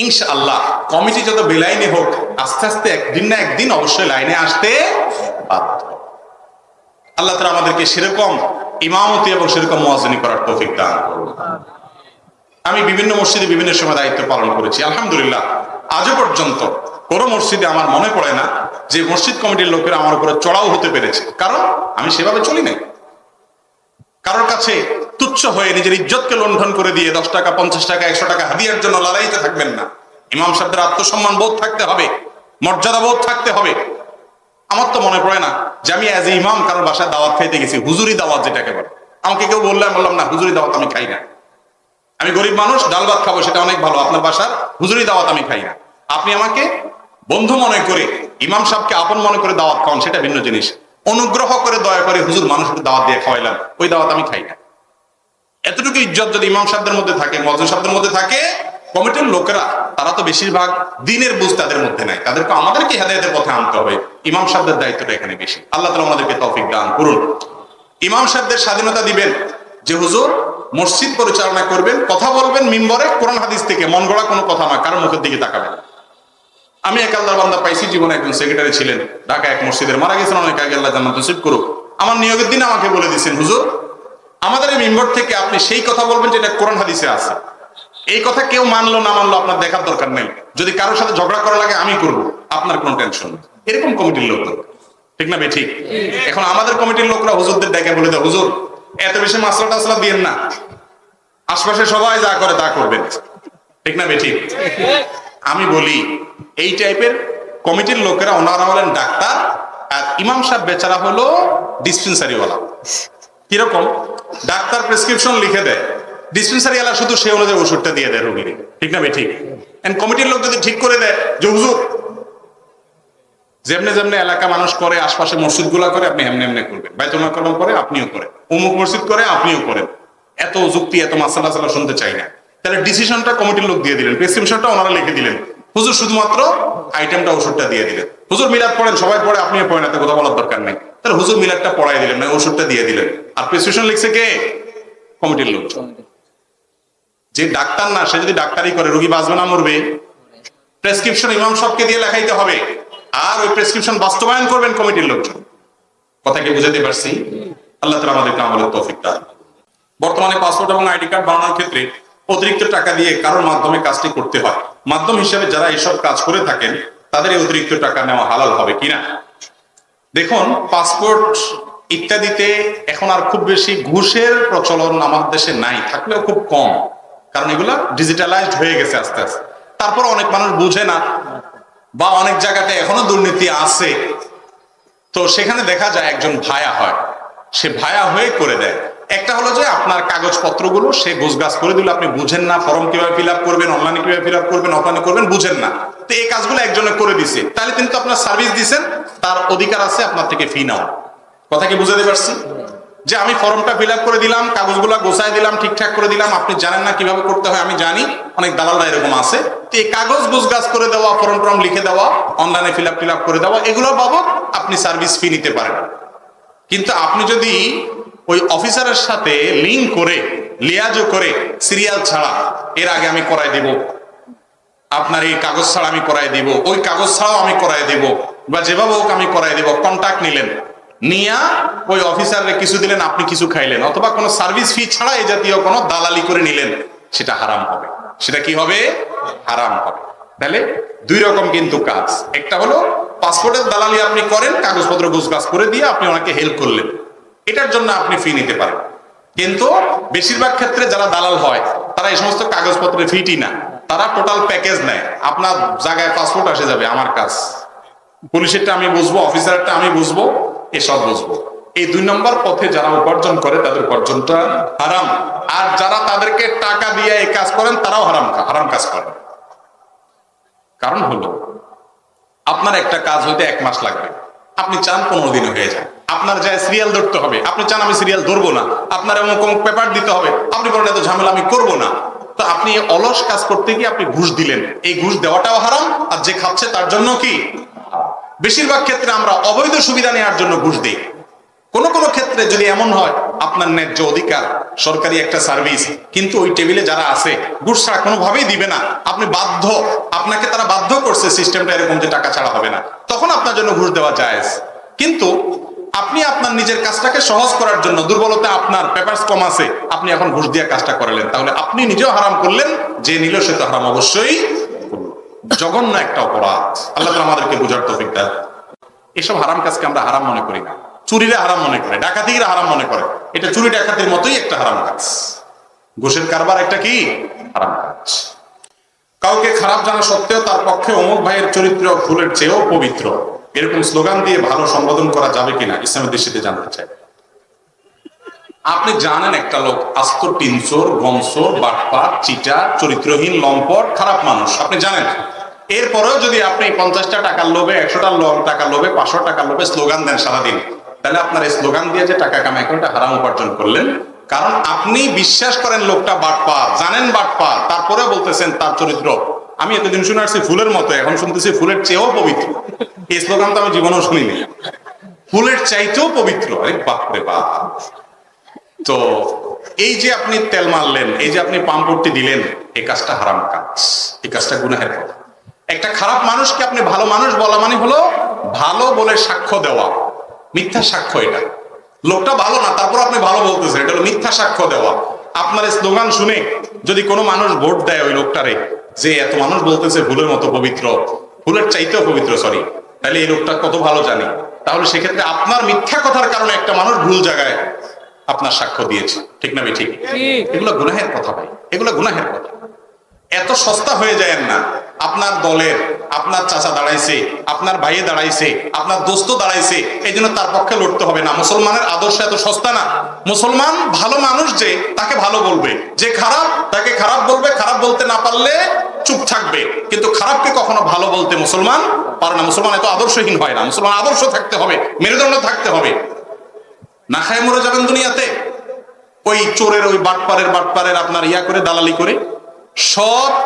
ইনশাআল্লাহ কমিটি যত বেলাইনে হোক, আস্তে আস্তে একদিন না একদিন অবশ্যই লাইনে আসতে বাধ্য। আল্লাহ তাআলা আমাদেরকে সেরকম ইমামতি এবং সেরকম মুয়াজ্জিনি করার তৌফিক দান করুন। আমি বিভিন্ন মসজিদে বিভিন্ন সময় দায়িত্ব পালন করেছি, আলহামদুলিল্লাহ আজও পর্যন্ত কোন মসজিদে আমার মনে পড়ে না যে মসজিদ কমিটির লোকেরা আমার উপরে চড়াও হতে পেরেছে, কারণ আমি সেভাবে চলি নাই। কারোর কাছে তুচ্ছ হয়ে নিজের ইজ্জতকে লণ্ঠন করে দিয়ে 10 টাকা, 50 টাকা, 100 টাকা হাদিয়ার জন্য লড়াইতে থাকবেন না। ইমাম সাহেবদের আত্মসম্মান বোধ থাকতে হবে, মর্যাদা বোধ থাকতে হবে। আমার তো মনে পড়ে না যে আমি অ্যাজ এ ইমাম কারোর বাসায় দাওয়াত খাইতে গেছি, হুজুরি দাওয়াত যেটাকে বলে। আমাকে কেউ বললাম না হুজুরি দাওয়াত আমি খাই না, আমি গরিব মানুষ, ডাল ভাত খাবো সেটা অনেক ভালো, আপনার বাসার হুজুরি দাওয়াত আমি খাই না। আপনি আমাকে বন্ধু মনে করে, ইমাম সাহেবকে আপন মনে করে দাওয়াত খাওয়ান, সেটা ভিন্ন জিনিস। অনুগ্রহ করে দয়া করে হুজুর মানুষকে দাওয়াত দিয়ে খাওয়াইলাম, ওই দাওয়াত আমি খাই না। এতটুকু ইজ্জত যদি ইমাম সাহেবদের মধ্যে থাকে, মুয়াজ্জিন সাহেবদের মধ্যে থাকে, কমিটির লোকেরা তারা তো বেশিরভাগ দিনের বুঝ তাদের মধ্যে নাই, তাদেরকে আমাদেরকে হেদায়েতের পথে আনতে হবে। ইমাম সাহেবদের দায়িত্বটা এখানে বেশি। আল্লাহ তাআলা আমাদেরকে তৌফিক দান করুন। ইমাম সাহেবদের স্বাধীনতা দিবেন যে হুজুর মসজিদ পরিচালনা করবেন, কথা বলবেন মিম্বরে কোরআন হাদিস থেকে, মন গড়া কোনো কথা না, কারো মুখের দিকে তাকাবেন। আমি এক আল্লাহর বান্দা পাইছি, জীবনে একজন সেক্রেটারি ছিলেন, ঢাকা এক মসজিদের, মারা গেছেন অনেক আগে, আল্লাহ জান্নাত নসিব করুক। আমার নিয়োগের দিন আমাকে বলে দিয়েছেন, হুজুর আমাদের এই মিম্বর থেকে আপনি সেই কথা বলবেন যেটা কোরআন হাদিসে আছে। এই কথা কেউ মানলো না মানলো আপনার দেখার দরকার নেই। যদি কারোর সাথে ঝগড়া করা লাগে আমি করব, আপনার কোনো টেনশন নেই। এরকম কমিটির লোক দরকার, ঠিক না? ঠিক। এখন আমাদের কমিটির লোকরা হুজুরদের ডেকে বলে দেয়, হুজুর এত বেশি মাসলা টাসলা দিয়েন না, আশপাশে সবাই যা করে তা করবেন, ঠিক না? ঠিক। আমি বলি এই টাইপের কমিটির লোকেরা, ওনারা হলেন ডাক্তার, আর ইমাম সাহেব বেচারা হলো ডিসপেন্সারি ওয়ালা। কিরকম? ডাক্তার প্রেসক্রিপশন লিখে দেয়, ডিসপেন্সারি ওয়ালা শুধু সে অনুযায়ী ওষুধটা দিয়ে দেয় রোগীর, ঠিক না? ঠিক। এন্ড কমিটির লোক যদি ঠিক করে দেয় যে হুজুর যেমনে যেমনে এলাকা মানুষ করে, আশপাশে মসজিদ গুলা করে, আপনি এমনি এমনি করবেন, বাইতুল মাকরম করে আপনিও করেন, অমুক মসজিদ করে আপনিও করেন, এত যুক্তি এত মাসালা সালা শুনতে চাই না। তাহলে ডিসিশনটা কমিটির লোক দিয়ে দিলেন, প্রেসক্রিপশনটা ওনারা লিখে দিলেন, হুজুর শুধুমাত্র আইটেমটা ওষুধটা দিয়ে দিলেন, হুজুর মিলাদ পড়েন, সবাই পড়ে আপনিও পড়েন, এত কথা বলার দরকার নেই। তাহলে হুজুর মিলাদটা পড়াই দিলেন, না ওষুধটা দিয়ে দিলেন, আর প্রেসক্রিপশন লিখছে কে? কমিটির লোক। যে ডাক্তার না, সে যদি ডাক্তারি করে, রোগী বাঁচবে না মরবে? প্রেসক্রিপশন ইমাম সাহেবকে দিয়ে লেখাইতে হবে, আর ওই প্রেসক্রিপশন বাস্তবায়ন করবেন কমিটির লোকজন। কথা কি বুঝাতে পারছি? আল্লাহ তাআলা আমাদেরকে আমলের তৌফিক দান। বর্তমানে পাসপোর্ট এবং আইডি কার্ড বানানোর ক্ষেত্রে অতিরিক্ত টাকা দিয়ে কারোর মাধ্যমে কাজটি করতে হয়। মাধ্যম হিসেবে যারা এইসব কাজ করে থাকেন তাদের এই অতিরিক্ত টাকা নেওয়া হালাল হবে কিনা? দেখুন, পাসপোর্ট ইত্যাদিতে এখন আর খুব বেশি ঘুষের প্রচলন আমাদের দেশে নাই, থাকলেও খুব কম, কারণ এগুলা ডিজিটালাইজড হয়ে গেছে আস্তে আস্তে। তারপর অনেক মানুষ বুঝে না, বা অনেক জায়গাতে এখনো দুর্নীতি আছে, তো সেখানে দেখা যায় একজন ভায়া হয়, সে ভায়া হয়ে করে দেয়। একটা হলো যে আপনার কাগজপত্রগুলো সে গোছগাছ করে দিল, আপনি বুঝেন না ফর্ম কিভাবে ফিল আপ করবেন, অনলাইনে কিভাবে ফিল আপ করবেন, অফলাইনে করবেন, বুঝেন না, তো এই কাজগুলো একজনে করে দিছে, তাহলে তিনি তো আপনার সার্ভিস দিচ্ছেন, তার অধিকার আছে আপনার থেকে ফি নাও। কথা কি বুঝাতে পারছি? যে আমি ফর্মটা ফিল আপ করে দিলাম, কাগজগুলো গোছায় দিলাম, ঠিকঠাক করে দিলাম, আপনি জানেন না কিভাবে করতে হয়, আমি জানি, অনেক দালালরা এরকম আছে, তো এই কাগজ গোছগাছ করে দেওয়া, ফর্ম টর্ম লিখে দেওয়া, অনলাইনে ফিল আপ করে দেওয়া, এগুলো বাবদ আপনি সার্ভিস ফি নিতে পারেন। কিন্তু আপনি যদি ওই অফিসারের সাথে লিঙ্ক করে, লিয়াজও করে, সিরিয়াল ছাড়া এর আগে আমি করাই দেব, আপনার এই কাগজ ছাড়া আমি করাই দিব, ওই কাগজ ছাড়াও আমি করাই দিব, বা যেভাবে হোক আমি করাই দেব, কন্ট্যাক্ট নিলেন, নিয়া ওই অফিসারকে কিছু দিলেন, আপনি কিছু খাইলেন, অথবা কোনো সার্ভিস ফি ছাড়া এই জাতীয় কোনো দালালি করে নিলেন, সেটা হারাম হবে। সেটা কি হবে? হারাম হবে। তাহলে দুই রকম কিন্তু কাজ, একটা হলো পাসপোর্টের দালালি আপনি করেন, কাগজপত্র গোছগাছ করে দিয়ে আপনি ওনাকে হেল্প করলেন, এটার জন্য আপনি ফি নিতে পারেন। কিন্তু বেশিরভাগ ক্ষেত্রে যারা দালাল হয় তারা এই সমস্ত কাগজপত্রের ফিটি না, তারা টোটাল প্যাকেজ নেয়। আপনার জায়গায় পাসপোর্ট আসে যাবে, আমার কাজ, পুলিশেরটা আমি বুঝবো, অফিসারটা আমি বুঝবো, এসব বুঝবো। এই দুই নম্বর পথে যারা উপার্জন করে তাদের উপার্জনটা হারাম, আর যারা তাদেরকে টাকা দিয়ে এই কাজ করেন তারাও হারাম কাজ করেন। কারণ হলো আপনার একটা কাজ হইতে 1 মাস লাগবে, আপনি চান 15 দিনে হয়ে যায়, আপনার যায় সিরিয়াল ধরতে হবে, আপনি চান আমি সিরিয়াল ধরবো না, আপনার এমন কোন পেপার দিতে হবে, আপনি বলেন এত ঝামেলা আমি করবো না, তো আপনি অলস কাজ করতে গিয়ে আপনি ঘুষ দিলেন, এই ঘুষ দেওয়াটাও হারাম, আর যে খাচ্ছে তার জন্য কি? বেশিরভাগ ক্ষেত্রে আমরা অবৈধ সুবিধা নেওয়ার জন্য ঘুষ দিই। কোন কোন ক্ষেত্রে যদি এমন হয় আপনার ন্যায্য অধিকার, সরকারি একটা সার্ভিস, কিন্তু ওই টেবিলে যারা আছে ঘুষ ছাড়া কোনোভাবেই দিবে না, আপনি বাধ্য, আপনাকে তারা বাধ্য করছে, সিস্টেমটা এরকম যে টাকা ছাড়া হবে না, তখন আপনার জন্য ঘুষ দেওয়া জায়েজ। কিন্তু আপনি আপনার নিজের কাজটাকে সহজ করার জন্য, দুর্বলতা আপনার, পেপারস কম আছে, আপনি এখন ঘুষ দিয়ে কাজটা করালেন, তাহলে আপনি নিজেও হারাম করলেন, যে নিল সে তো হারাম অবশ্যই। জঘন্য একটা অপরাধ, আল্লাহ তাআলা আমাদেরকে বুঝার তৌফিক দেন। এসব হারাম কাজকে আমরা হারাম মনে করি না, চুরিরা হারাম মনে করে, ডাকাতিরা হারাম মনে করে, এটা চুরি ডাকাতির মতোই একটা হারাম কাজ। ঘুষের কারবার একটা কি হারাম কাজ। কাউকে খারাপ জানা সত্ত্বেও তার পক্ষে অমুক ভাইয়ের চরিত্র ফুলের চেয়েও পবিত্র, এরকম স্লোগান দিয়ে ভালো সম্বোধন করা যাবে কিনা ইসলামের দৃষ্টিতে জানতে চাই। আপনি জানেন একটা লোক আস্ত টিনচোর, গমচোর, বাটপার, চিটা, চরিত্রহীন, লম্পট, খারাপ মানুষ, আপনি জানেন, এরপরেও যদি আপনি 50টা টাকার লোভে, 100টা টাকার লোভে, 500 টাকার লোভে স্লোগান দেন সারাদিন, তাহলে আপনার এই স্লোগান দিয়ে যে টাকা কামাই করে হারাম উপার্জন করলেন। কারণ আপনি বিশ্বাস করেন লোকটা বাটপার, জানেন বাটপার, তারপরে বলতেছেন তার চরিত্র, আমি এতদিন শুনে আসছি ফুলের মতো, এখন শুনতেছি ফুলের চেয়েও পবিত্র। এই স্লোগান তো আমি জীবনেও শুনিনি, ফুলের চাইতেও পবিত্র। আরে বাপরে বাপ। তো এই যে আপনি তেল মারলেন, এই যে আপনি পাম্পটি দিলেন, এই কাজটা হারাম কাজ, এই কাজটা গুনাহের কাজ। একটা খারাপ মানুষকে আপনি ভালো মানুষ বলা মানে হলো ভালো বলে সাক্ষ্য দেওয়া, মিথ্যা সাক্ষ্য। এটা লোকটা ভালো না, তারপর আপনি ভালো বলতেছেন, এটা হলো মিথ্যা সাক্ষ্য দেওয়া। আপনার স্লোগান শুনে যদি কোনো মানুষ ভোট দেয় ওই লোকটারে, যে এত মানুষ বলতেছে ফুলের মতো পবিত্র, ফুলের চাইতেও পবিত্র, সরি, তাহলে এই লোকটা কত ভালো জানি। তাহলে সেক্ষেত্রে আপনার মিথ্যা কথার কারণে একটা মানুষ ভুল জায়গায় আপনার সাক্ষ্য দিয়েছে, ঠিক না ঠিক? এগুলো গুনাহের কথা ভাই, এগুলো গুনাহের কথা। এত সস্তা হয়ে যায় না। আপনার দলের আপনার চাচা দাঁড়াইছে, আপনার ভাইয়ে দাঁড়াইছে, আপনার দোস্ত দাঁড়াইছে, এই জন্য তার পক্ষে লড়তে হবে না। মুসলমানের আদর্শ এত সস্তা না। মুসলমান ভালো মানুষ যে তাকে ভালো বলবে, যে খারাপ তাকে খারাপ বলবে, খারাপ বলতে না পারলে চুপ থাকবে, কিন্তু খারাপকে কখনো ভালো বলতে মুসলমান পারে না। মুসলমান এত আদর্শহীন হয় না। মুসলমান আদর্শ থাকতে হবে, মেরুদণ্ড থাকতে হবে। না খায় মরে যাবেন দুনিয়াতে ওই চোরের, ওই বাটপারের আপনার ইয়া করে, দালালি করে। সৎ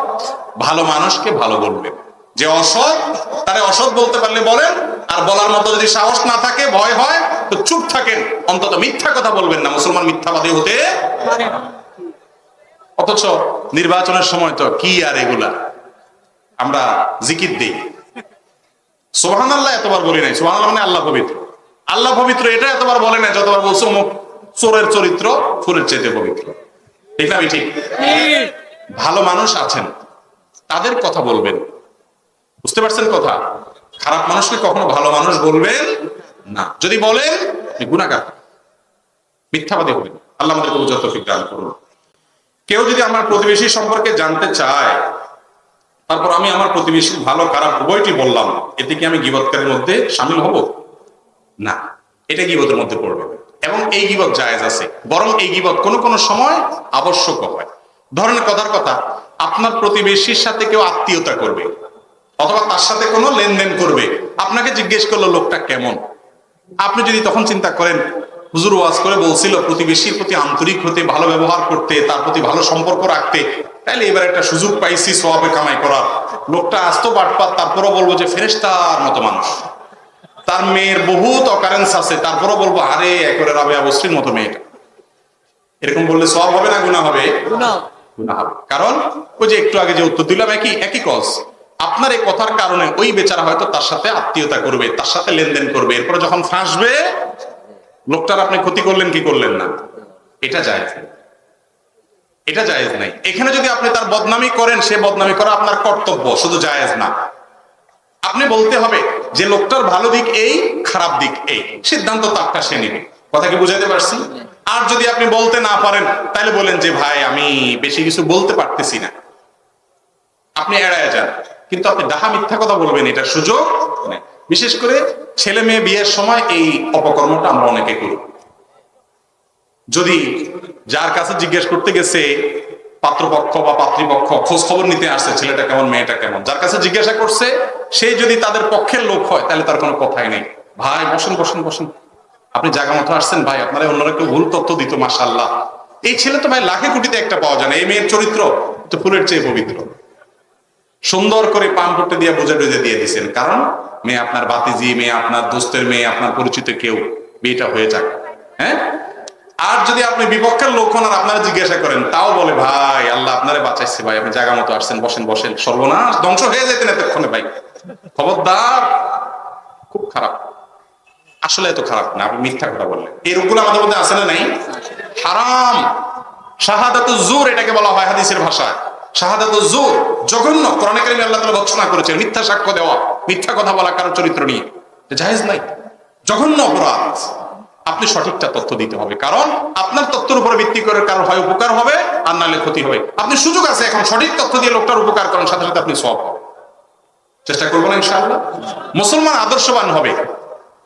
ভালো মানুষকে ভালো বলবেন, যে অসৎ তারে অসৎ বলতে পারলে বলেন, আর বলার মতো যদি সাহস না থাকে, ভয় হয়, তো চুপ থাকেন, অন্তত মিথ্যা কথা বলবেন না। মুসলমান মিথ্যাবাদী হতে পারে না। অথচ নির্বাচনের সময় তো কি আর এগুলা আমরা জিকির দিই, সুবহানাল্লাহ এতবার বলি নাই। সুবহানাল্লাহ মানে আল্লাহ পবিত্র, আল্লাহ পবিত্র এটা এতবার বলে নাই যতবার বলছে অমুক চোরের চরিত্র ফুলের চাইতে পবিত্র, ঠিক না ঠিক? ভালো মানুষ আছেন, তাদের কথা বলবেন, বুঝতে পারছেন কথা? খারাপ মানুষকে কখনো ভালো মানুষ বলবেন না। যদি বলেন গুনাহগার, মিথ্যাবাদী হবেন। আল্লাহ আমাদেরকে বুঝার তৌফিক দান করুন। কেউ যদি আমার প্রতিবেশী সম্পর্কে জানতে চায়, তারপর আমি আমার প্রতিবেশীর ভালো খারাপ উভয়টি বললাম, এতে কি আমি গীবতকারীর মধ্যে শামিল হব? না, এটা গীবতের মধ্যে পড়বে এবং এই গীবত জায়েজ আছে। বরং এই গীবত কোনো সময় আবশ্যক হয়। ধরেন কথার কথা, আপনার প্রতিবেশীর সাথে কেউ আত্মীয়তা করবে অথবা তার সাথে কোনো লেনদেন করবে, আপনাকে জিজ্ঞেস করলো লোকটা কেমন। আপনি যদি তখন চিন্তা করেন, হুজুর ওয়াজ করে বলছিল প্রতিবেশীর প্রতি আন্তরিক হতে, ভালো ব্যবহার করতে, তার প্রতি ভালো সম্পর্ক রাখতে, তাইলে এবার একটা সুযোগ পাইছি সওয়াবে কামাই করার। লোকটা আস্ত বাটপাত, তারপরও বলবো যে ফেরেশতার মতো মানুষ, তার মেয়ের বহুত অকারেন্স আছে, তারপরও বলবো আরে একেবারে রাবেয়া বস্তির মতো মেয়েটা। এরকম বললে সওয়াব হবে না গুনাহ হবে? গুনাহ হবে। কারণ ওই যে একটু আগে যে উত্তর দিলাম, একই কজ। আপনার এই কথার কারণে ওই বেচারা হয়তো তার সাথে আত্মীয়তা করবে, তার সাথে লেনদেন করবে, এরপরে যখন ফাঁসবে লোকটার আপনি ক্ষতি করলেন কি করলেন না? এটা জায়েজ নাই, এটা জায়েজ নাই। এখানে যদি আপনি তার বদনামি করেন, সে বদনামি করা আপনার কর্তব্য, শুধু জায়েজ না। আপনি বলতে হবে যে লোকটার ভালো দিক এই, খারাপ দিক এই, সিদ্ধান্ত তারটা সে নেবে। কথা কি বুঝাইতে পারছি? আর যদি আপনি বলতে না পারেন, তাহলে বলেন যে ভাই আমি বেশি কিছু বলতে পারতেছি না, আপনি এড়ায় যান। কিন্তু আপনি ডাহা মিথ্যা কথা বলবেন, এটা সুযোগ নেই। বিশেষ করে ছেলে মেয়ে বিয়ের সময় এই অপকর্মটা আমরা অনেকে করি। যদি যার কাছে জিজ্ঞেস করতে গেছে পাত্রপক্ষ বা পাত্রীপক্ষ, খোঁজ খবর নিতে আসছে ছেলেটা কেমন মেয়েটা কেমন, যার কাছে জিজ্ঞাসা করছে সেই যদি তাদের পক্ষের লোক হয়, তাহলে তার কোনো কথাই নেই। ভাই বসেন বসেন বসেন, আপনি জায়গা মতো আসছেন ভাই, আপনারা অন্যরা কেউ ভুল তথ্য দিত, মাশাআল্লাহ এই ছেলে তো ভাই লাখে কোটিতে একটা পাওয়া যায় না, এই মেয়ের চরিত্র তো ফুলের চেয়ে পবিত্র। সুন্দর করে পান করতে দিয়ে বোঝা ডুজে দিয়ে দিচ্ছেন, কারণ মেয়ে আপনার ভাতিজি, মেয়ে আপনার দোস্তের মেয়ে, আপনার পরিচিত কেউ, বিয়েটা হয়ে যাক। হ্যাঁ, আর যদি আপনি বিপক্ষের লোক হন আর আপনারা জিজ্ঞাসা করেন, তাও বলে ভাই আল্লাহ আপনারে বাঁচাইছে ভাই, আপনি জায়গা মতো আসছেন, বসেন বসেন, সর্বনাশ ধ্বংস হয়ে যেতেন এতক্ষণে ভাই, খবরদার, খুব খারাপ। আসলে এত খারাপ না, আপনি মিথ্যা কথা বললেন। এই রূপগুলো আমাদের মধ্যে আছে না নাই? হারাম, শাহাদাতুজ জুর এটাকে বলা হয় হাদিসের ভাষায়। শাহাদাতুজ জুর জঘন্য, কোরআনে কারিমে আল্লাহ তাআলা ভর্ৎসনা করেছেন মিথ্যা সাক্ষ্য দেওয়া, মিথ্যা কথা বলা কারো চরিত্র নিয়ে, জায়েজ নাই, জঘন্য অপরাধ। আপনি সঠিকটা তথ্য দিতে হবে, কারণ আপনার তথ্যের উপরে ভিত্তি করে কারো হয় উপকার হবে আর নাহলে ক্ষতি হবে। আপনি সুযোগ আছে এখন সঠিক তথ্য দিয়ে লোকটার উপকার করেন, সাথে সাথে আপনি সওয়াব পাবেন। চেষ্টা করবেন ইনশাআল্লাহ। মুসলমান আদর্শবান হবে।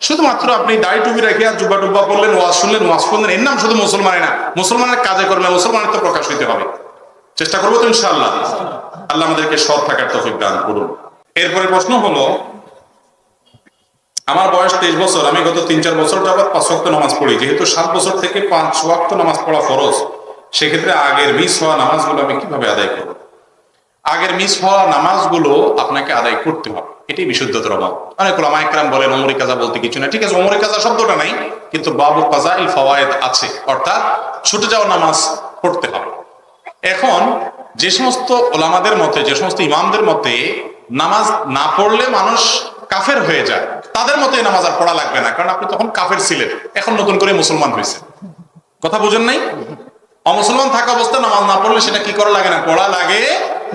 শুধুমাত্র আপনি দাড়ি টুপি রেখে আর জুব্বা টুব্বা পরলেন, ওয়াজ শুনলেন, ওয়াজ করলেন, এর নাম শুধু মুসলমানের না, মুসলমানের কাজে করলে মুসলমানের তো প্রকাশ হইতে হবে। চেষ্টা করবো তো ইনশাআল্লাহ। আল্লাহ আমাদেরকে সৎ থাকার তৌফিক দান করুন। এরপরে প্রশ্ন হলো, আমার বয়স 23 বছর, আমি গত 3-4 বছর যাবৎ 5 ওয়াক্ত নামাজ পড়ি। যেহেতু 7 বছর থেকে 5 ওয়াক্ত নামাজ পড়া ফরজ, সেক্ষেত্রে আগের মিস হওয়া নামাজগুলো আমি কিভাবে আদায় করব? আগের মিস হওয়া নামাজগুলো আপনাকে আদায় করতে হবে, এটাই বিশুদ্ধতর মত। অনেক উলামা ইকরাম বলেন ওমরি কাজা বলতে কিছু না, ঠিক আছে, ওমরি কাজা শব্দটা নাই, কিন্তু বাবু কাযাইল ফাওয়ায়েদ আছে, অর্থাৎ ছুটে যাওয়া নামাজ পড়তে হবে। এখন যে সমস্ত ওলামাদের মতে, যে সমস্ত ইমামদের মতে নামাজ না পড়লে মানুষ কাফের হয়ে যায়, তাদের মতে নামাজ আর পড়া লাগবে না, কারণ আপনি তখন কাফের ছিলেন, এখন নতুন করে মুসলমান হয়েছে। কথা বুঝেন নাই? অমুসলমান থাকা অবস্থায় নামাজ না পড়লে সেটা কি করা লাগে না, পড়া লাগে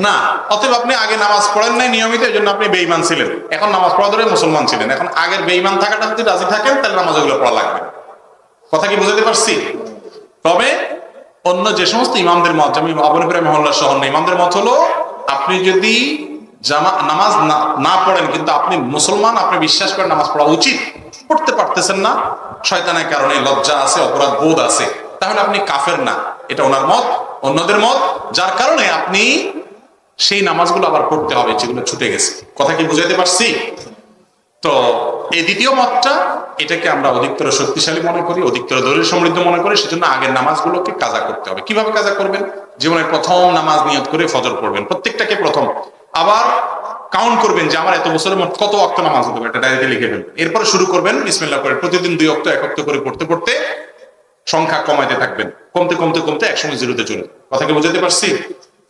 না। অতএব আপনি আগে নামাজ পড়েন নাই নিয়মিত, এই জন্য আপনি বেঈমান ছিলেন, এখন নামাজ পড়া ধরে মুসলমান ছিলেন। এখন আগের বেঈমান থাকাটা যদি রাজি থাকেন তাহলে নামাজ ওগুলো পড়া লাগবে। কথা কি বুঝাতে পারছি? তবে অন্য যে সমস্ত ইমামদের মত, আমি আবু হানিফা রাহিমাহুল্লাহ সহ ইমামদের মত হলো, আপনি যদি নামাজ না পড়েন কিন্তু আপনি মুসলমান, আপনি বিশ্বাস করেন নামাজ পড়া উচিত, পড়তে পারতেছেন না, শয়তানের কারণে লজ্জা আছে, অপরাধ বোধ আছে, তাহলে আপনি কাফের না। এটা ওনার মত, অন্যদের মত, যার কারণে আপনি সেই নামাজগুলো আবার পড়তে হবে যেগুলো ছুটে গেছে। কথা কি বুঝাইতে পারছি? তো এই দ্বিতীয় মতটা, এটাকে আমরা অধিকতর শক্তিশালী মনে করি, অধিকতর দলিল সমৃদ্ধ মনে করি। সেজন্য আগের নামাজগুলোকে কাজা করতে হবে। কিভাবে কাজা করবেন? জীবনের প্রথম নামাজ নিয়ত করে ফজর পড়বেন, প্রত্যেকটাকে প্রথম। আবার কাউন্ট করবেন যে আমার এত বছরের মোট কত ওয়াক্ত নামাজ হতে হবে, এটা ডায়েরিতে লিখে ফেলবেন। এরপরে শুরু করবেন বিসমিল্লাহ করে, প্রতিদিন 2 ওয়াক্ত 1 ওয়াক্ত করে পড়তে পড়তে সংখ্যা কমাইতে থাকবেন, কমতে কমতে কমতে একসময় জিরোতে চলে। কথা কি বুঝাতে পারছি?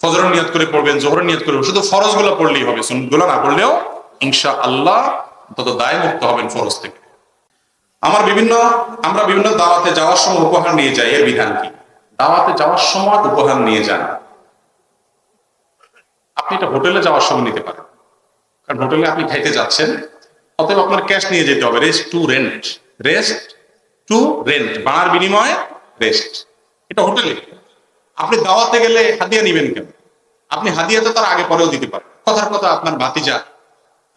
ফজরের নিয়ত করে পড়বেন, জোহরের নিয়ত করে, শুধু ফরজ গুলো পড়লেই হবে, সুন্নাতগুলো না পড়লেও ইনশাআল্লাহ তত দায় মুক্ত হবেন ফরজ থেকে। আমরা বিভিন্ন দাওয়াতে যাওয়ার সময় উপহার নিয়ে যাই, এর বিধান কি? দাওয়াতে যাওয়ার সময় উপহার নিয়ে যান। আপনি এটা হোটেলে যাওয়ার সময় নিতে পারেন, কারণ হোটেলে আপনি খাইতে যাচ্ছেন, অতএব আপনার ক্যাশ নিয়ে যেতে হবে। রেস্ট টু রেন্ট, ভাড়ার বিনিময়ে রেস্ট। এটা হোটেলে। আপনি দাওয়াতে গেলে হাদিয়া নিবেন কেন? আপনি হাদিয়া তো তার আগে পরেও দিতে পারেন। কথার কথা, আপনার ভাতিজা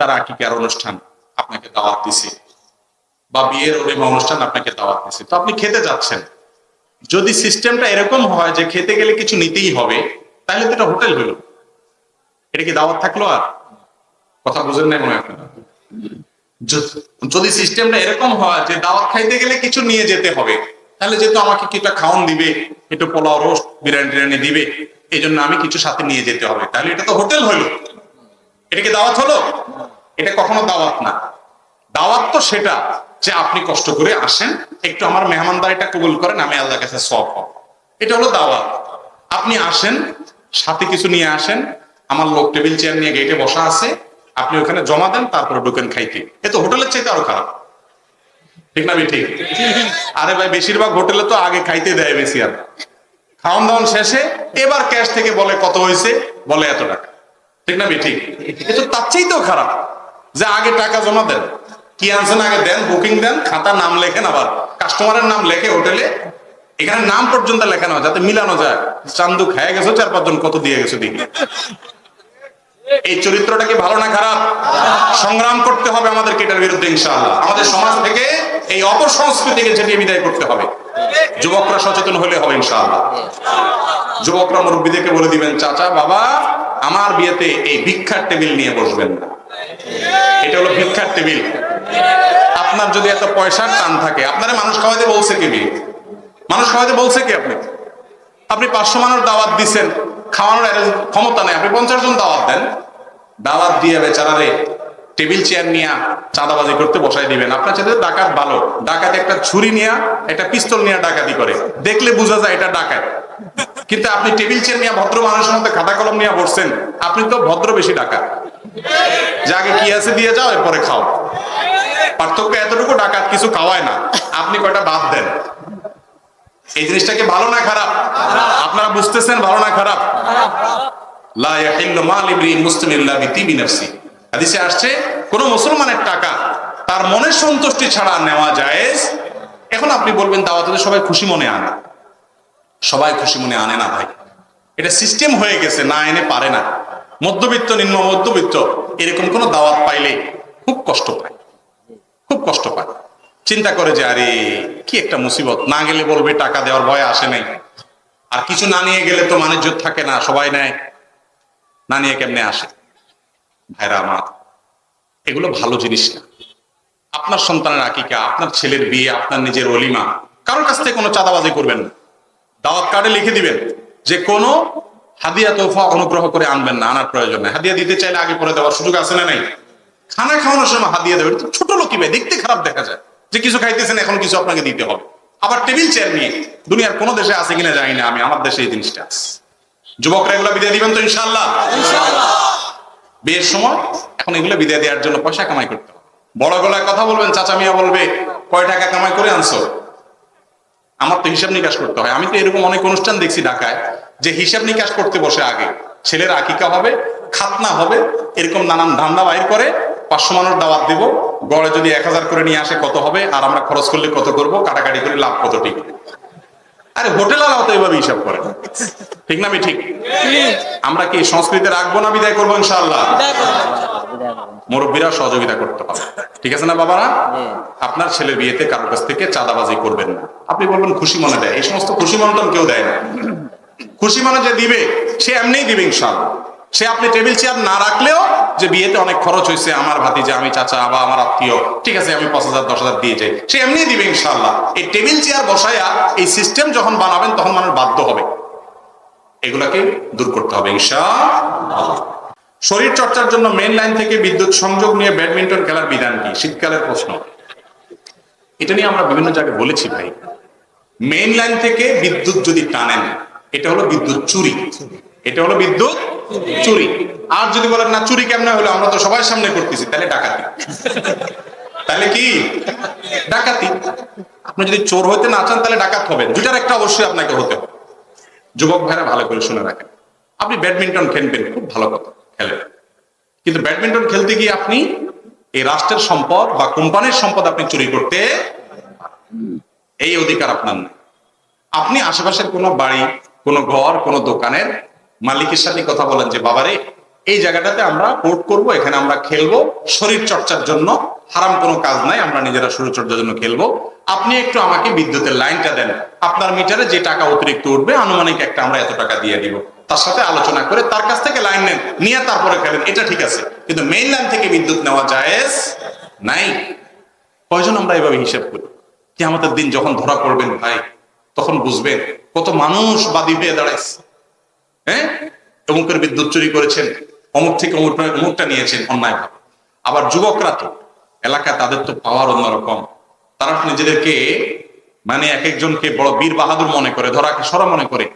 তার আকিকার অনুষ্ঠান আপনাকে দাওয়াত দিছে, বা বিয়ের ওলিমা অনুষ্ঠান আপনাকে দাওয়াত দিছে, তো আপনি খেতে যাচ্ছেন। যদি সিস্টেমটা এরকম হয় যে খেতে গেলে কিছু নিতেই হবে, তাহলে তো এটা হোটেল হলো, এটা কি দাওয়াত থাকলো? আর কথা বুঝেন নাই মনে হয় আপনারা। যদি সিস্টেমটা এরকম হয় যে দাওয়াত খাইতে গেলে কিছু নিয়ে যেতে হবে, তাহলে যেহেতু আমাকে কিছুটা খাওয়ান দিবে, একটু পোলাও রোস্ট বিরিয়ানি দিবে, এই জন্য আমি কিছু সাথে নিয়ে যেতে হবে, তাহলে এটা তো হোটেল হলো। এটা কি দাওয়াত হলো? এটা কখনো দাওয়াত না। দাওয়াত তো সেটা যে আপনি কষ্ট করে আসেন, একটু আমার মেহমানদারিটা কবুল করেন, আমি আল্লাহর কাছে সওয়াব পাবো, এটা হলো দাওয়াত। আপনি আসেন, সাথে কিছু নিয়ে আসেন, আমার লোক টেবিল চেয়ার নিয়ে গেটে বসা আছে, আপনি ওখানে জমা দেন, তারপরে ঢুকেন খাইতে। এ তো হোটেলের চাইতে আরো খারাপ, ঠিক না? ঠিক। আরে ভাই, বেশিরভাগ হোটেলে তো আগে খাইতে দেয় বেশি, আর খাওয়ান দাওয়ান শেষে এবার ক্যাশ থেকে বলে কত হয়েছে, বলে এত টাকা, ঠিক না? ঠিক। এ তো তার চাইতেও খারাপ যে আগে টাকা জমা দেন, কি আনছেন আগে দেন, বুকিং দেন, খাতা নাম লেখেন, আবার কাস্টমারের নাম লেখে হোটেলে, এখানে নাম পর্যন্ত লেখানো হয় যাতে মিলানো যায়, চান্দু খেয়ে গেছো 4-5 জন, কত দিয়ে গেছো দেখি। এই চরিত্রটা কি ভালো না খারাপ? সংগ্রাম করতে হবে আমাদেরকে এটার বিরুদ্ধে ইনশাআল্লাহ। আমাদের সমাজ থেকে এই অপসংস্কৃতিকে ঝেঁটিয়ে বিদায় করতে হবে। যুবকরা সচেতন হলে হবে ইনশাআল্লাহ। যুবকরা মুরব্বীদেরকে বলে দিবেন, চাচা বাবা, আমার বিয়েতে এই ভিক্ষার টেবিল নিয়ে বসবেন না, এটা হলো ভিক্ষার টেবিল। আপনার যদি এত পয়সার টান থাকে, আপনারা মানুষ খাওয়াতে বলছে কি? মানুষ খাওয়াতে বলছে কি? আপনি 500 মানুষ দাওয়াত দিচ্ছেন, খাওয়ানোর ক্ষমতা নেই, আপনি 50 জন দাওয়াত দেন, দাওয়াত দিয়ে বেচারারে টেবিল চেয়ার নিয়ে চাঁদাবাজি করতে বসাই দিবেন। আপনার সাথে ডাকাত ভালো, ডাকাত একটা ছুরি নিয়ে, একটা পিস্তল নিয়ে ডাকাতি করে, দেখলে বোঝা যায় এটা ডাকাত। কিন্তু আপনি টেবিল চেয়ার নিয়ে ভদ্র মানুষের মধ্যে খাতা কলম নিয়ে বসছেন, আপনি তো ভদ্র বেশি ডাকাত। যে আগে কি আছে দিয়ে যাও, এরপরে খাও। পার্থক্য এতটুকু, ডাকাত কিছু খাওয়ায় না, আপনি কয়টা বাদ দেন। এই জিনিসটাকে ভালো না খারাপ? আপনারা বুঝতেছেন ভালো না খারাপ? লা ইয়াহিল্লু মাল ইমরিইন মুসলিমিন ইল্লা বিতিবি নাফসি। হাদিসে আসছে, কোন মুসলমানের টাকা তার মনের সন্তুষ্টি ছাড়া নেওয়া জায়েজ। এখন আপনি বলবেন দাওয়াতে সবাই খুশি মনে আনে, সবাই খুশি মনে আনে না ভাই, এটা সিস্টেম হয়ে গেছে, না এনে পারে না। মধ্যবিত্ত, নিম্ন মধ্যবিত্ত এরকম কোন দাওয়াত পাইলে খুব কষ্ট পায়, খুব কষ্ট পায়, চিন্তা করে যে আরে কি একটা মুসিবত, না গেলে বলবে টাকা দেওয়ার ভয় আসে নাই, আর কিছু না নিয়ে গেলে তো মানের জোর থাকে না, সবাই নেয়, না নিয়ে কেমনে আসে। ভাইরা আমার, এগুলো ভালো জিনিস না। আপনার সন্তানের আকিকা, আপনার ছেলের বিয়ে, আপনার নিজের ওলিমা, কারোর কাছ থেকে কোনো চাঁদাবাজি করবেন না। দাওয়াত কার্ডে লিখে দিবেন যে কোনো হাদিয়া তোফা অনুগ্রহ করে আনবেন না, আনার প্রয়োজন নেই। হাদিয়া দিতে চাইলে আগে পরে দেওয়ার সুযোগ আছে না নাই? খানা খাওয়ানোর সময় হাদিয়া দেবেন, ছোট লোকই ভাই, দেখতে খারাপ দেখা যায় যে কিছু খাইতেছেন, এখন কিছু আপনাকে দিতে হবে। আবার টেবিল চেয়ার নিয়ে, দুনিয়ার কোন দেশে আছে কিনা জানি না, আমি আমার দেশে এই জিনিসটা আছে। যুবকরা এগুলো বিদায় দিবেন তো ইনশাআল্লাহ? বিয়ের সময় এখন এগুলো বিদায় দেওয়ার জন্য পয়সা কামাই করতে হবে। বড় গলায় কথা বলবেন, চাচা মিয়া বলবে কয় টাকা কামাই করে আনছো। আমার তো হিসাব নিকাশ করতে হয়। আমি তো এরকম অনেক অনুষ্ঠান দেখছি ঢাকায়, যে হিসাব নিকাশ করতে বসে আগে ছেলের আকিকা হবে, খাতনা হবে, এরকম নানান ধান্দা বাইর করে 500 মানুষ দাওয়াত দেব, গড়ে যদি 1000 করে নিয়ে আসে কত হবে, আর আমরা খরচ করলে কত করব, কাটাকাটি করে লাভ কত, ঠিক? আরে হোটেল আলাও তো এইভাবে হিসাব করে, ঠিক না? ঠিক। আমরা কি সংস্কৃতি রাখবো না বিদায় করবো? ইনশাআল্লাহ মুরব্বীরা সহযোগিতা করতে হবে, ঠিক আছে না বাবারা? আপনার ছেলের বিয়েতে কারোর কাছ থেকে চাঁদাবাজি করবেন না। আপনি বলবেন খুশি মনে দেয়, এই সমস্ত খুশি মনে কেউ দেয় না। খুশি মনে যে দিবে সে এমনিই দিবে ইনশাআল্লাহ। সে আপনি টেবিল চেয়ার না রাখলেও, যে বিয়েতে অনেক খরচ হয়েছে, আমার ভাতিজা, আমি চাচা বা আমার আত্মীয়, ঠিক আছে আমি 5000 10,000 দিয়ে যাই, সে এমনিই দিবে ইনশাআল্লাহ। এই টেবিল চেয়ার বসায়া এই সিস্টেম যখন বানাবেন তখন মানুষ বাধ্য হবে, এগুলাকে দূর করতে হবে ইনশাআল্লাহ। শরীর চর্চার জন্য মেইন লাইন থেকে বিদ্যুৎ সংযোগ নিয়ে ব্যাডমিন্টন খেলার বিধান কি? শীতকালের প্রশ্ন। এটা নিয়ে আমরা বিভিন্ন জায়গায় বলেছি ভাই, মেইন লাইন থেকে বিদ্যুৎ যদি টানেন, এটা হলো বিদ্যুৎ চুরি, এটা হলো বিদ্যুৎ চুরি। আর যদি বলেন না চুরি কেমনে হলো, আমরা তো সবাই সামনে করতেছি, তাহলে ডাকাতি। তাহলে কি? ডাকাতি। আপনি যদি চোর হইতে না চান তাহলে ডাকাত হবেন, দুটার একটা অবশ্যই আপনাকে হতে হবে। যুবক ভাইরা ভালো করে শুনে রাখেন, আপনি ব্যাডমিন্টন খেলবেন, খুব ভালো কথা, খেলেন, কিন্তু ব্যাডমিন্টন খেলতে গিয়ে আপনি এই রাষ্ট্রের সম্পদ বা কোম্পানির সম্পদ আপনি চুরি করতে, এই অধিকার আপনার নেই। আপনি আশেপাশের কোনো বাড়ি, কোনো ঘর, কোনো দোকানের মালিকের সাথে কথা বলেন যে বাবারে এই জায়গাটাতে আমরা কোর্ট করব, এখানে আমরা খেলবো, শরীর চর্চার জন্য, হারাম কোনো কাজ নাই, আমরা নিজেরা শরীর চর্চার জন্য খেলবো, আপনি একটু আমাকে বিদ্যুতের লাইনটা দেন, আপনার মিটারে যে টাকা অতিরিক্ত উঠবে আনুমানিক একটা আমরা এত টাকা দিয়ে দিব, তার সাথে আলোচনা করে তার কাছ থেকে লাইন নেন, নিয়ে তারপরে খেলেন, এটা ঠিক আছে। কিন্তু মেইন লাইন থেকে বিদ্যুৎ নেওয়া জায়েজ নাই। কয়জন আমরা এভাবে হিসাব করি? কিয়ামতের দিন যখন ধরা পড়বেন ভাই, তখন বুঝবেন কত মানুষ বাদী হয়ে দাঁড়াইছে। হ্যাঁ, অমুকের বিদ্যুৎ চুরি করেছেন, অমুক থেকে অমুকটা নিয়েছেন অন্যায় ভাবে। আবার যুবকরা তো এলাকায়, তাদের তো পাওয়ার অন্যরকম, তারা নিজেদেরকে মানে এক একজনকে বড় বীর বাহাদুর মনে করে, ধরাকে সরা মনে করে।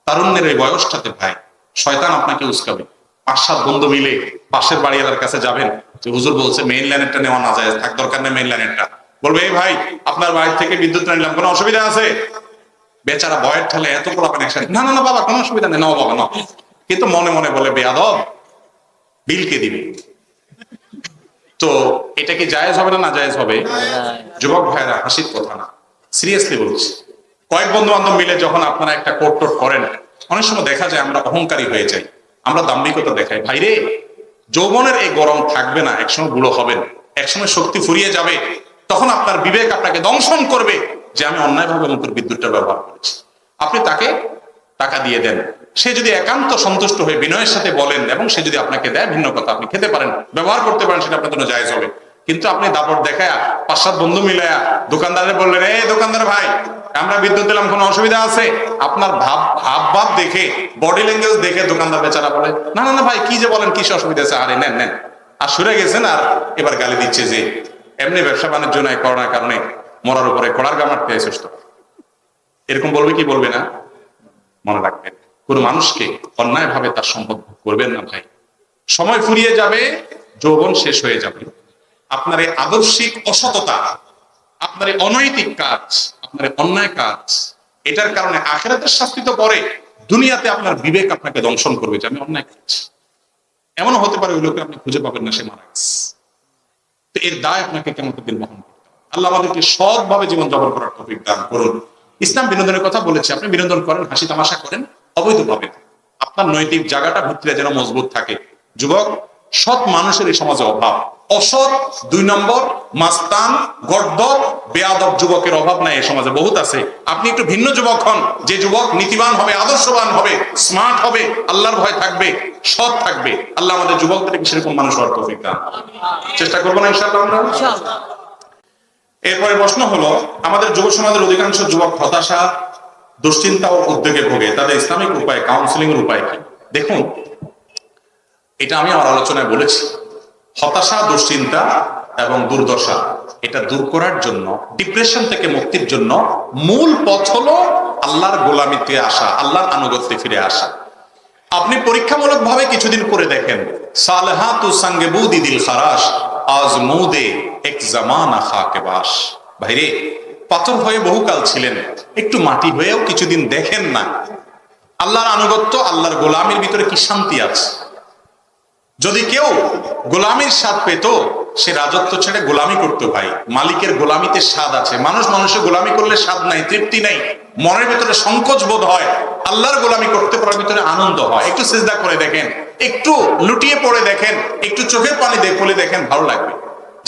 তারুণ্যের এই বয়সটাতে ভাই শয়তান আপনাকে উস্কাবে। 5-7 বন্ধু মিলে পাশের বাড়িওয়ালার কাছে যাবেন যে হুজুর বলছে মেইন লাইনেরটা নেওয়া না যায়, থাক দরকার নেই মেইন লাইনেরটা। বলবে এই ভাই আপনার বাড়ি থেকে বিদ্যুৎ নিলাম, কোনো অসুবিধা আছে? বেচারা বয়ের ঠেলে এত পোলাপেন একসাথে, না না না বাবা কোনো অসুবিধা নেই, নাও বাবা নাও। কিন্তু মনে মনে বলে বেয়াদব, বিল কে দিবে? তো এটা কি জায়েজ হবে না জায়েজ হবে? যুবক ভাইরা হাসির কথা না, সিরিয়াসলি বলছি। কয়েক বন্ধু বান্ধব মিলে যখন আপনারা একটা কোর্ট টোট করেন, অনেক সময় দেখা যায় আমরা অহংকারী হয়ে যাই, আমরা দাম্ভিকতা দেখাই। ভাইরে, যৌবনের এই গরম থাকবে না, একসময় বুড়ো হবেন, একসময় শক্তি ফুরিয়ে যাবে, তখন আপনার বিবেক আপনাকে দংশন করবে যে আমি অন্যায়ভাবে মুখের বিদ্যুৎটা ব্যবহার করেছি। আপনি তাকে টাকা দিয়ে দেন, সে যদি একান্ত সন্তুষ্ট হয়ে বিনয়ের সাথে বলেন এবং সে যদি আপনাকে দেয়, ভিন্ন কথা, আপনি খেতে পারেন, ব্যবহার করতে পারেন, সেটা আপনার জন্য জায়েজ হবে। কিন্তু আপনি দাপট দেখায়া 5-7 বন্ধু মিলায়া দোকানদারে বললেন এই দোকানদার ভাই আমরা বিদ্যুৎ দিলাম, কোনো অসুবিধা আছে? আপনার ভাব দেখে, বডি ল্যাঙ্গুয়েজ দেখে দোকানদার বেচারা বলে না না না ভাই কি যে বলেন, কিসে অসুবিধা আছে, আরে নেন নেন, আর সরে গেছেন। আর এবার গালি দিচ্ছে যে এমনি ব্যবসা বাণিজ্য নাই, করোনার কারণে মরার উপরে কড়ার গামারতে এসেছ। এরকম বলবে কি বলবে না? মনে রাখবেন, কোন মানুষকে অন্যায় ভাবে তার সম্পদ ভোগ করবেন না ভাই। সময় ফুরিয়ে যাবে, যৌবন শেষ হয়ে যাবে। আপনার এই আদর্শিক অসততা, আপনার এই অনৈতিক কাজ, আপনার এই অন্যায় কাজ, এটার কারণে আখিরাতের শাস্তি তো পরে, দুনিয়াতে আপনার বিবেক আপনাকে দংশন করবে যে আমি অন্যায় করছি। এমনও হতে পারে ওই লোকে আপনি খুঁজে পাবেন না, সে মারা গেছে। তো এর দায় আপনাকে কিয়ামতের দিন বহন করতে হবে। আল্লাহ আমাদেরকে সৎভাবে জীবন যাপন করার তৌফিক দান করুন। ইসলাম বিনোদনের কথা বলেছে, আপনি বিনোদন করেন, হাসি তামাশা করেন, অবৈধভাবে। আপনার নৈতিক জায়গাটা ভিতরে যেন মজবুত থাকে। যুবক, সৎ মানুষের এই সমাজে অভাব। অসৎ 2 নম্বর মাস্তান, গর্দভ, বেয়াদব যুবকের অভাব নাই এই সমাজে, বহুত আছে। আপনি একটু ভিন্ন যুবক হন, যে যুবক নীতিবান হবে, আদর্শবান হবে, স্মার্ট হবে, আল্লাহর ভয় থাকবে, সৎ থাকবে। আল্লাহ আমাদের যুবকদেরকে সেরকম মানুষ হওয়ার তৌফিক দান। চেষ্টা করবো না ইনশাআল্লাহ আমরা। এরপরে প্রশ্ন হলো, আমাদের যুব সমাজের অধিকাংশ যুবক হতাশা, দুশ্চিন্তা ও উদ্বেগে ভোগে, তাদের ইসলামিক উপায়, কাউন্সিলিং এর উপায় কি? দেখুন, এটা আমি আমার আলোচনায় বলেছি, হতাশা, দুশ্চিন্তা এবং দুর্দশা এটা দূর করার জন্য, ডিপ্রেশন থেকে মুক্তির জন্য মূল পথ হলো আল্লাহর গোলামিতে আসা, আল্লাহর আনুগত্যে ফিরে আসা। আপনি পরীক্ষামূলক ভাবে কিছুদিন করে দেখেন, সালেহাতু সঙ্গে বুদি দিল খারাস আজমুদে এক জামানা খাকে বাস। ভাইরে, পাথর হয়ে বহুকাল ছিলেন, একটু মাটি হয়েও কিছুদিন দেখেন না। আল্লাহর আনুগত্য, আল্লাহর গোলামির ভিতরে কি শান্তি আছে। যদি কেউ গোলামির স্বাদ পেত, সে রাজত্ব ছেড়ে গোলামি করতো ভাই। মালিকের গোলামিতে স্বাদ আছে। মানুষের গোলামি করলে স্বাদ নাই, তৃপ্তি নাই, মনের ভিতরে সংকোচ বোধ হয়। আল্লাহর গোলামি করতে পারার ভিতরে আনন্দ হয়। একটু সিজদা করে দেখেন, একটু লুটিয়ে পড়ে দেখেন, একটু চোখের পানি ফেলে দেখেন, ভালো লাগবে।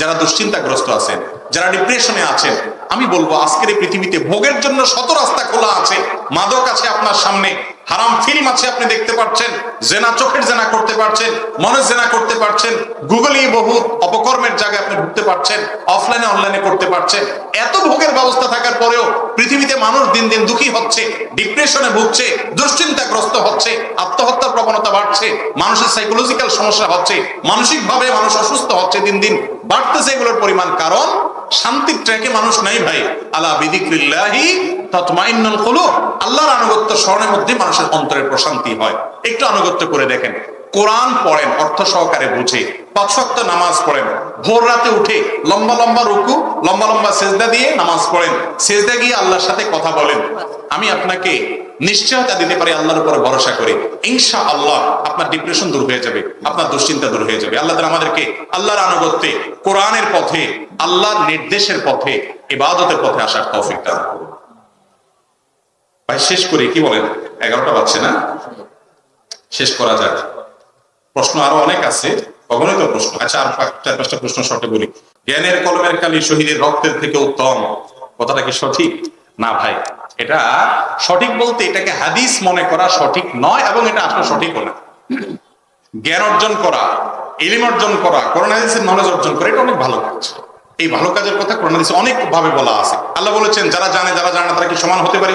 যারা দুশ্চিন্তাগ্রস্ত আছেন, যারা ডিপ্রেশনে আছেন, আমি বলবো আজকের এই পৃথিবীতে ভোগের জন্য শত রাস্তা খোলা আছে। মাদক আছে আপনার সামনে, হারাম ফিল্ম আছে আপনি দেখতে পাচ্ছেন, জেনা, চোখের জেনা করতে পারছেন, মনের জেনা করতে পারছেন, গুগলে বহু অপকর্মের জায়গায় আপনি ঢুকতে পারছেন, অফলাইনে অনলাইনে করতে পারছেন। এত ভোগের ব্যবস্থা থাকার পরেও পৃথিবীতে মানুষ দিন দিন দুঃখী হচ্ছে, ডিপ্রেশনে ভুগছে, দুশ্চিন্তাগ্রস্ত হচ্ছে, আত্মহত্যার প্রবণতা বাড়ছে, মানুষের সাইকোলজিক্যাল সমস্যা হচ্ছে, মানসিকভাবে মানুষ অসুস্থ হচ্ছে, দিন দিন বাড়তেছে এগুলোর পরিমাণ। কারণ শান্তির ট্র্যাকে মানুষ নাই ভাই। আলা বিযিকরিল্লাহি তাতমাইন্নুল কুলুব। আল্লাহর আনুগত্য স্মরণের মধ্যে মানুষের অন্তরের প্রশান্তি হয়। একটু আনুগত্য করে দেখেন, কোরআন পড়েন, অর্থ সহকারে বুঝে, 5 ওয়াক্ত নামাজ পড়েন, ভোর রাতে উঠে লম্বা লম্বা রুকু, লম্বা লম্বা সেজদা দিয়ে নামাজ পড়েন, সেজদা গিয়ে আল্লাহর সাথে কথা বলেন। আমি আপনাকে নিশ্চয়তা দিতে পারি, আল্লাহর উপর ভরসা করে ইনশাআল্লাহ আপনার ডিপ্রেশন দূর হয়ে যাবে, আপনার দুশ্চিন্তা দূর হয়ে যাবে। আল্লাহ তাআলা আমাদেরকে আল্লাহর আনুগত্যে, কোরআনের পথে, আল্লাহর নির্দেশের পথে, ইবাদতের পথে আসার তৌফিক দান করুন। ভাই শেষ করি, কি বলেন? 11টা বাজছে না? শেষ করা যায়। প্রশ্ন আরো অনেক আছে, অগণিত প্রশ্ন। আচ্ছা, আর 4-5টা প্রশ্ন শর্টে বলি। জ্ঞানের কলমের কালি শহীদের রক্তের থেকে উত্তম, কথাটা কি সঠিক? না ভাই, এটা সঠিক বলতে এটাকে হাদিস মনে করা সঠিক নয়, এবং এটা আসলে সঠিকও না। জ্ঞান অর্জন করা, ইলম অর্জন করা, কোরআন হাদিসের নলেজ অর্জন করা, এটা অনেক ভালো কাজ। এই ভালো কাজের কথা কোরআন হাদিসে অনেক ভাবে বলা আছে। আল্লাহ বলেছেন, যারা জানে যারা জানে না তারা কি সমান হতে পারে?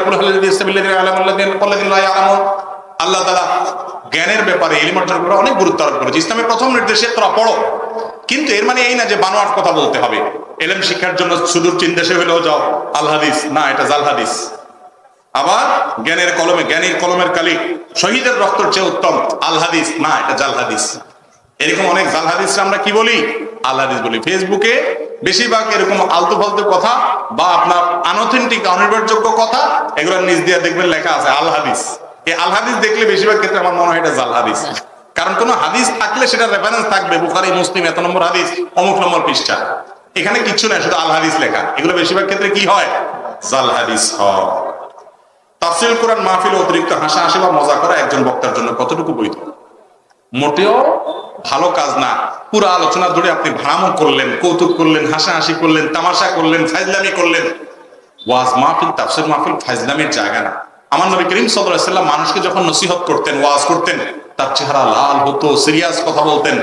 আল্লাহ তাআলা জ্ঞানের ব্যাপারে, ইলম অর্জন করা অনেক গুরুত্ব আরোপ করেছে। ইসলামের প্রথম নির্দেশ ইকরা, পড়ো। কিন্তু এর মানে এই না যে বানোয়াট কথা বলতে হবে। ইলম শিক্ষার জন্য সুদূর চীন দেশে হলেও যাও, আল হাদিস না, এটা জাল হাদিস। আবার জ্ঞানের কলমে, জ্ঞানীর কলমের কালি শহীদের রক্তের চেয়ে উত্তম, আল হাদিস না, এটা জাল হাদিস। এরকম অনেক জাল হাদিস আমরা কি বলি? আল হাদিস বলি। ফেসবুকে বেশিরভাগ এরকম আলতু ফালতু কথা বা আপনার আনঅথেন্টিক, অনির্ভরযোগ্য কথা, এগুলো নিজ দিয়ে দেখবেন লেখা আছে আল হাদিস। এই আল হাদিস দেখলে বেশিরভাগ ক্ষেত্রে আমার মনে হয় এটা জাল হাদিস। কারণ কোন হাদিস থাকলে সেটা রেফারেন্স থাকবে, বুখারী, মুসলিম, এত নম্বর হাদিস, অমুক নম্বর পৃষ্ঠা। এখানে কিচ্ছু নাই, শুধু আল হাদিস লেখা। এগুলো বেশিরভাগ ক্ষেত্রে কি হয়? জাল হাদিস হয়। তাফসীরুল কোরআন মাহফিলে অতিরিক্ত হাসাহাসি বা মজা করা একজন বক্তার জন্য কতটুকু বৈধ? মোটেও ভালো কাজ না। পুরো আলোচনা ধরে আপনি ভাড়ামো করলেন, কৌতুক করলেন, হাসাহাসি করলেন, তামাশা করলেন, ফাইজলামি করলেন। ওয়াজ মাহফিল, তাফসীর মাহফিল ফাইজলামির জায়গা না। আমার নবী করিম সাল্লাল্লাহু আলাইহি ওয়াসাল্লাম মানুষকে যখন নসিহত করতেন, ওয়াজ করতেন, তার চেহারা লাল হতো, সিরিয়াস কথা বলতেন,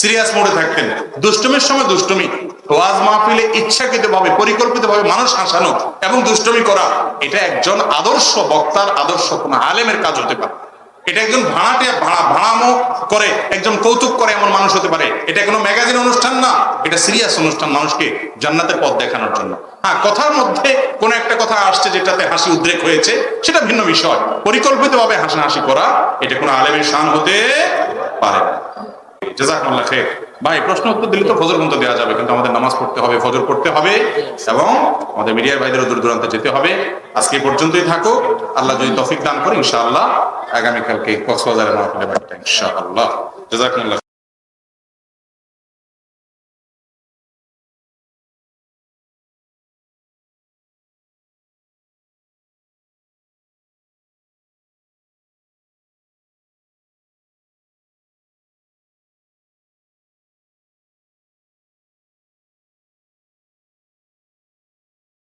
সিরিয়াস মোডে থাকতেন। দুষ্টমির সময় দুষ্টমি। ওয়াজ মাহফিলে ইচ্ছাকৃতভাবে, পরিকল্পিতভাবে মানুষ হাসানো এবং দুষ্টমি করা, এটা একজন আদর্শ বক্তার, আদর্শ কোন আলেমের কাজ হতে পারে। এটা একজন ভাড়ামো করে, একজন কৌতুক করে এমন মানুষ হতে পারে। এটা কোনো ম্যাগাজিন অনুষ্ঠান না, এটা সিরিয়াস অনুষ্ঠান, মানুষকে জান্নাতের পথ দেখানোর জন্য। হ্যাঁ, কথার মধ্যে কোন একটা কথা আসছে যেটাতে হাসি উদ্রেক হয়েছে, সেটা ভিন্ন বিষয়। পরিকল্পিতভাবে হাসাহাসি করা, এটা কোনো আলেমের শান হতে পারে না। জাযাকুমুল্লাহ খাইর। ভাই প্রশ্ন উত্তর দিলে তো ফজর পর্যন্ত দেওয়া যাবে, কিন্তু আমাদের নামাজ পড়তে হবে, ফজর পড়তে হবে, এবং আমাদের মিডিয়ার ভাইদেরও দূর দূরান্তে যেতে হবে। আজকে পর্যন্তই থাকো। আল্লাহ যদি তৌফিক দান করে ইনশাআল্লাহ আগামীকালকে কক্সবাজারের মাহফিলে বাড়িটা ইনশাআল্লাহ। জাযাকুমুল্লাহ।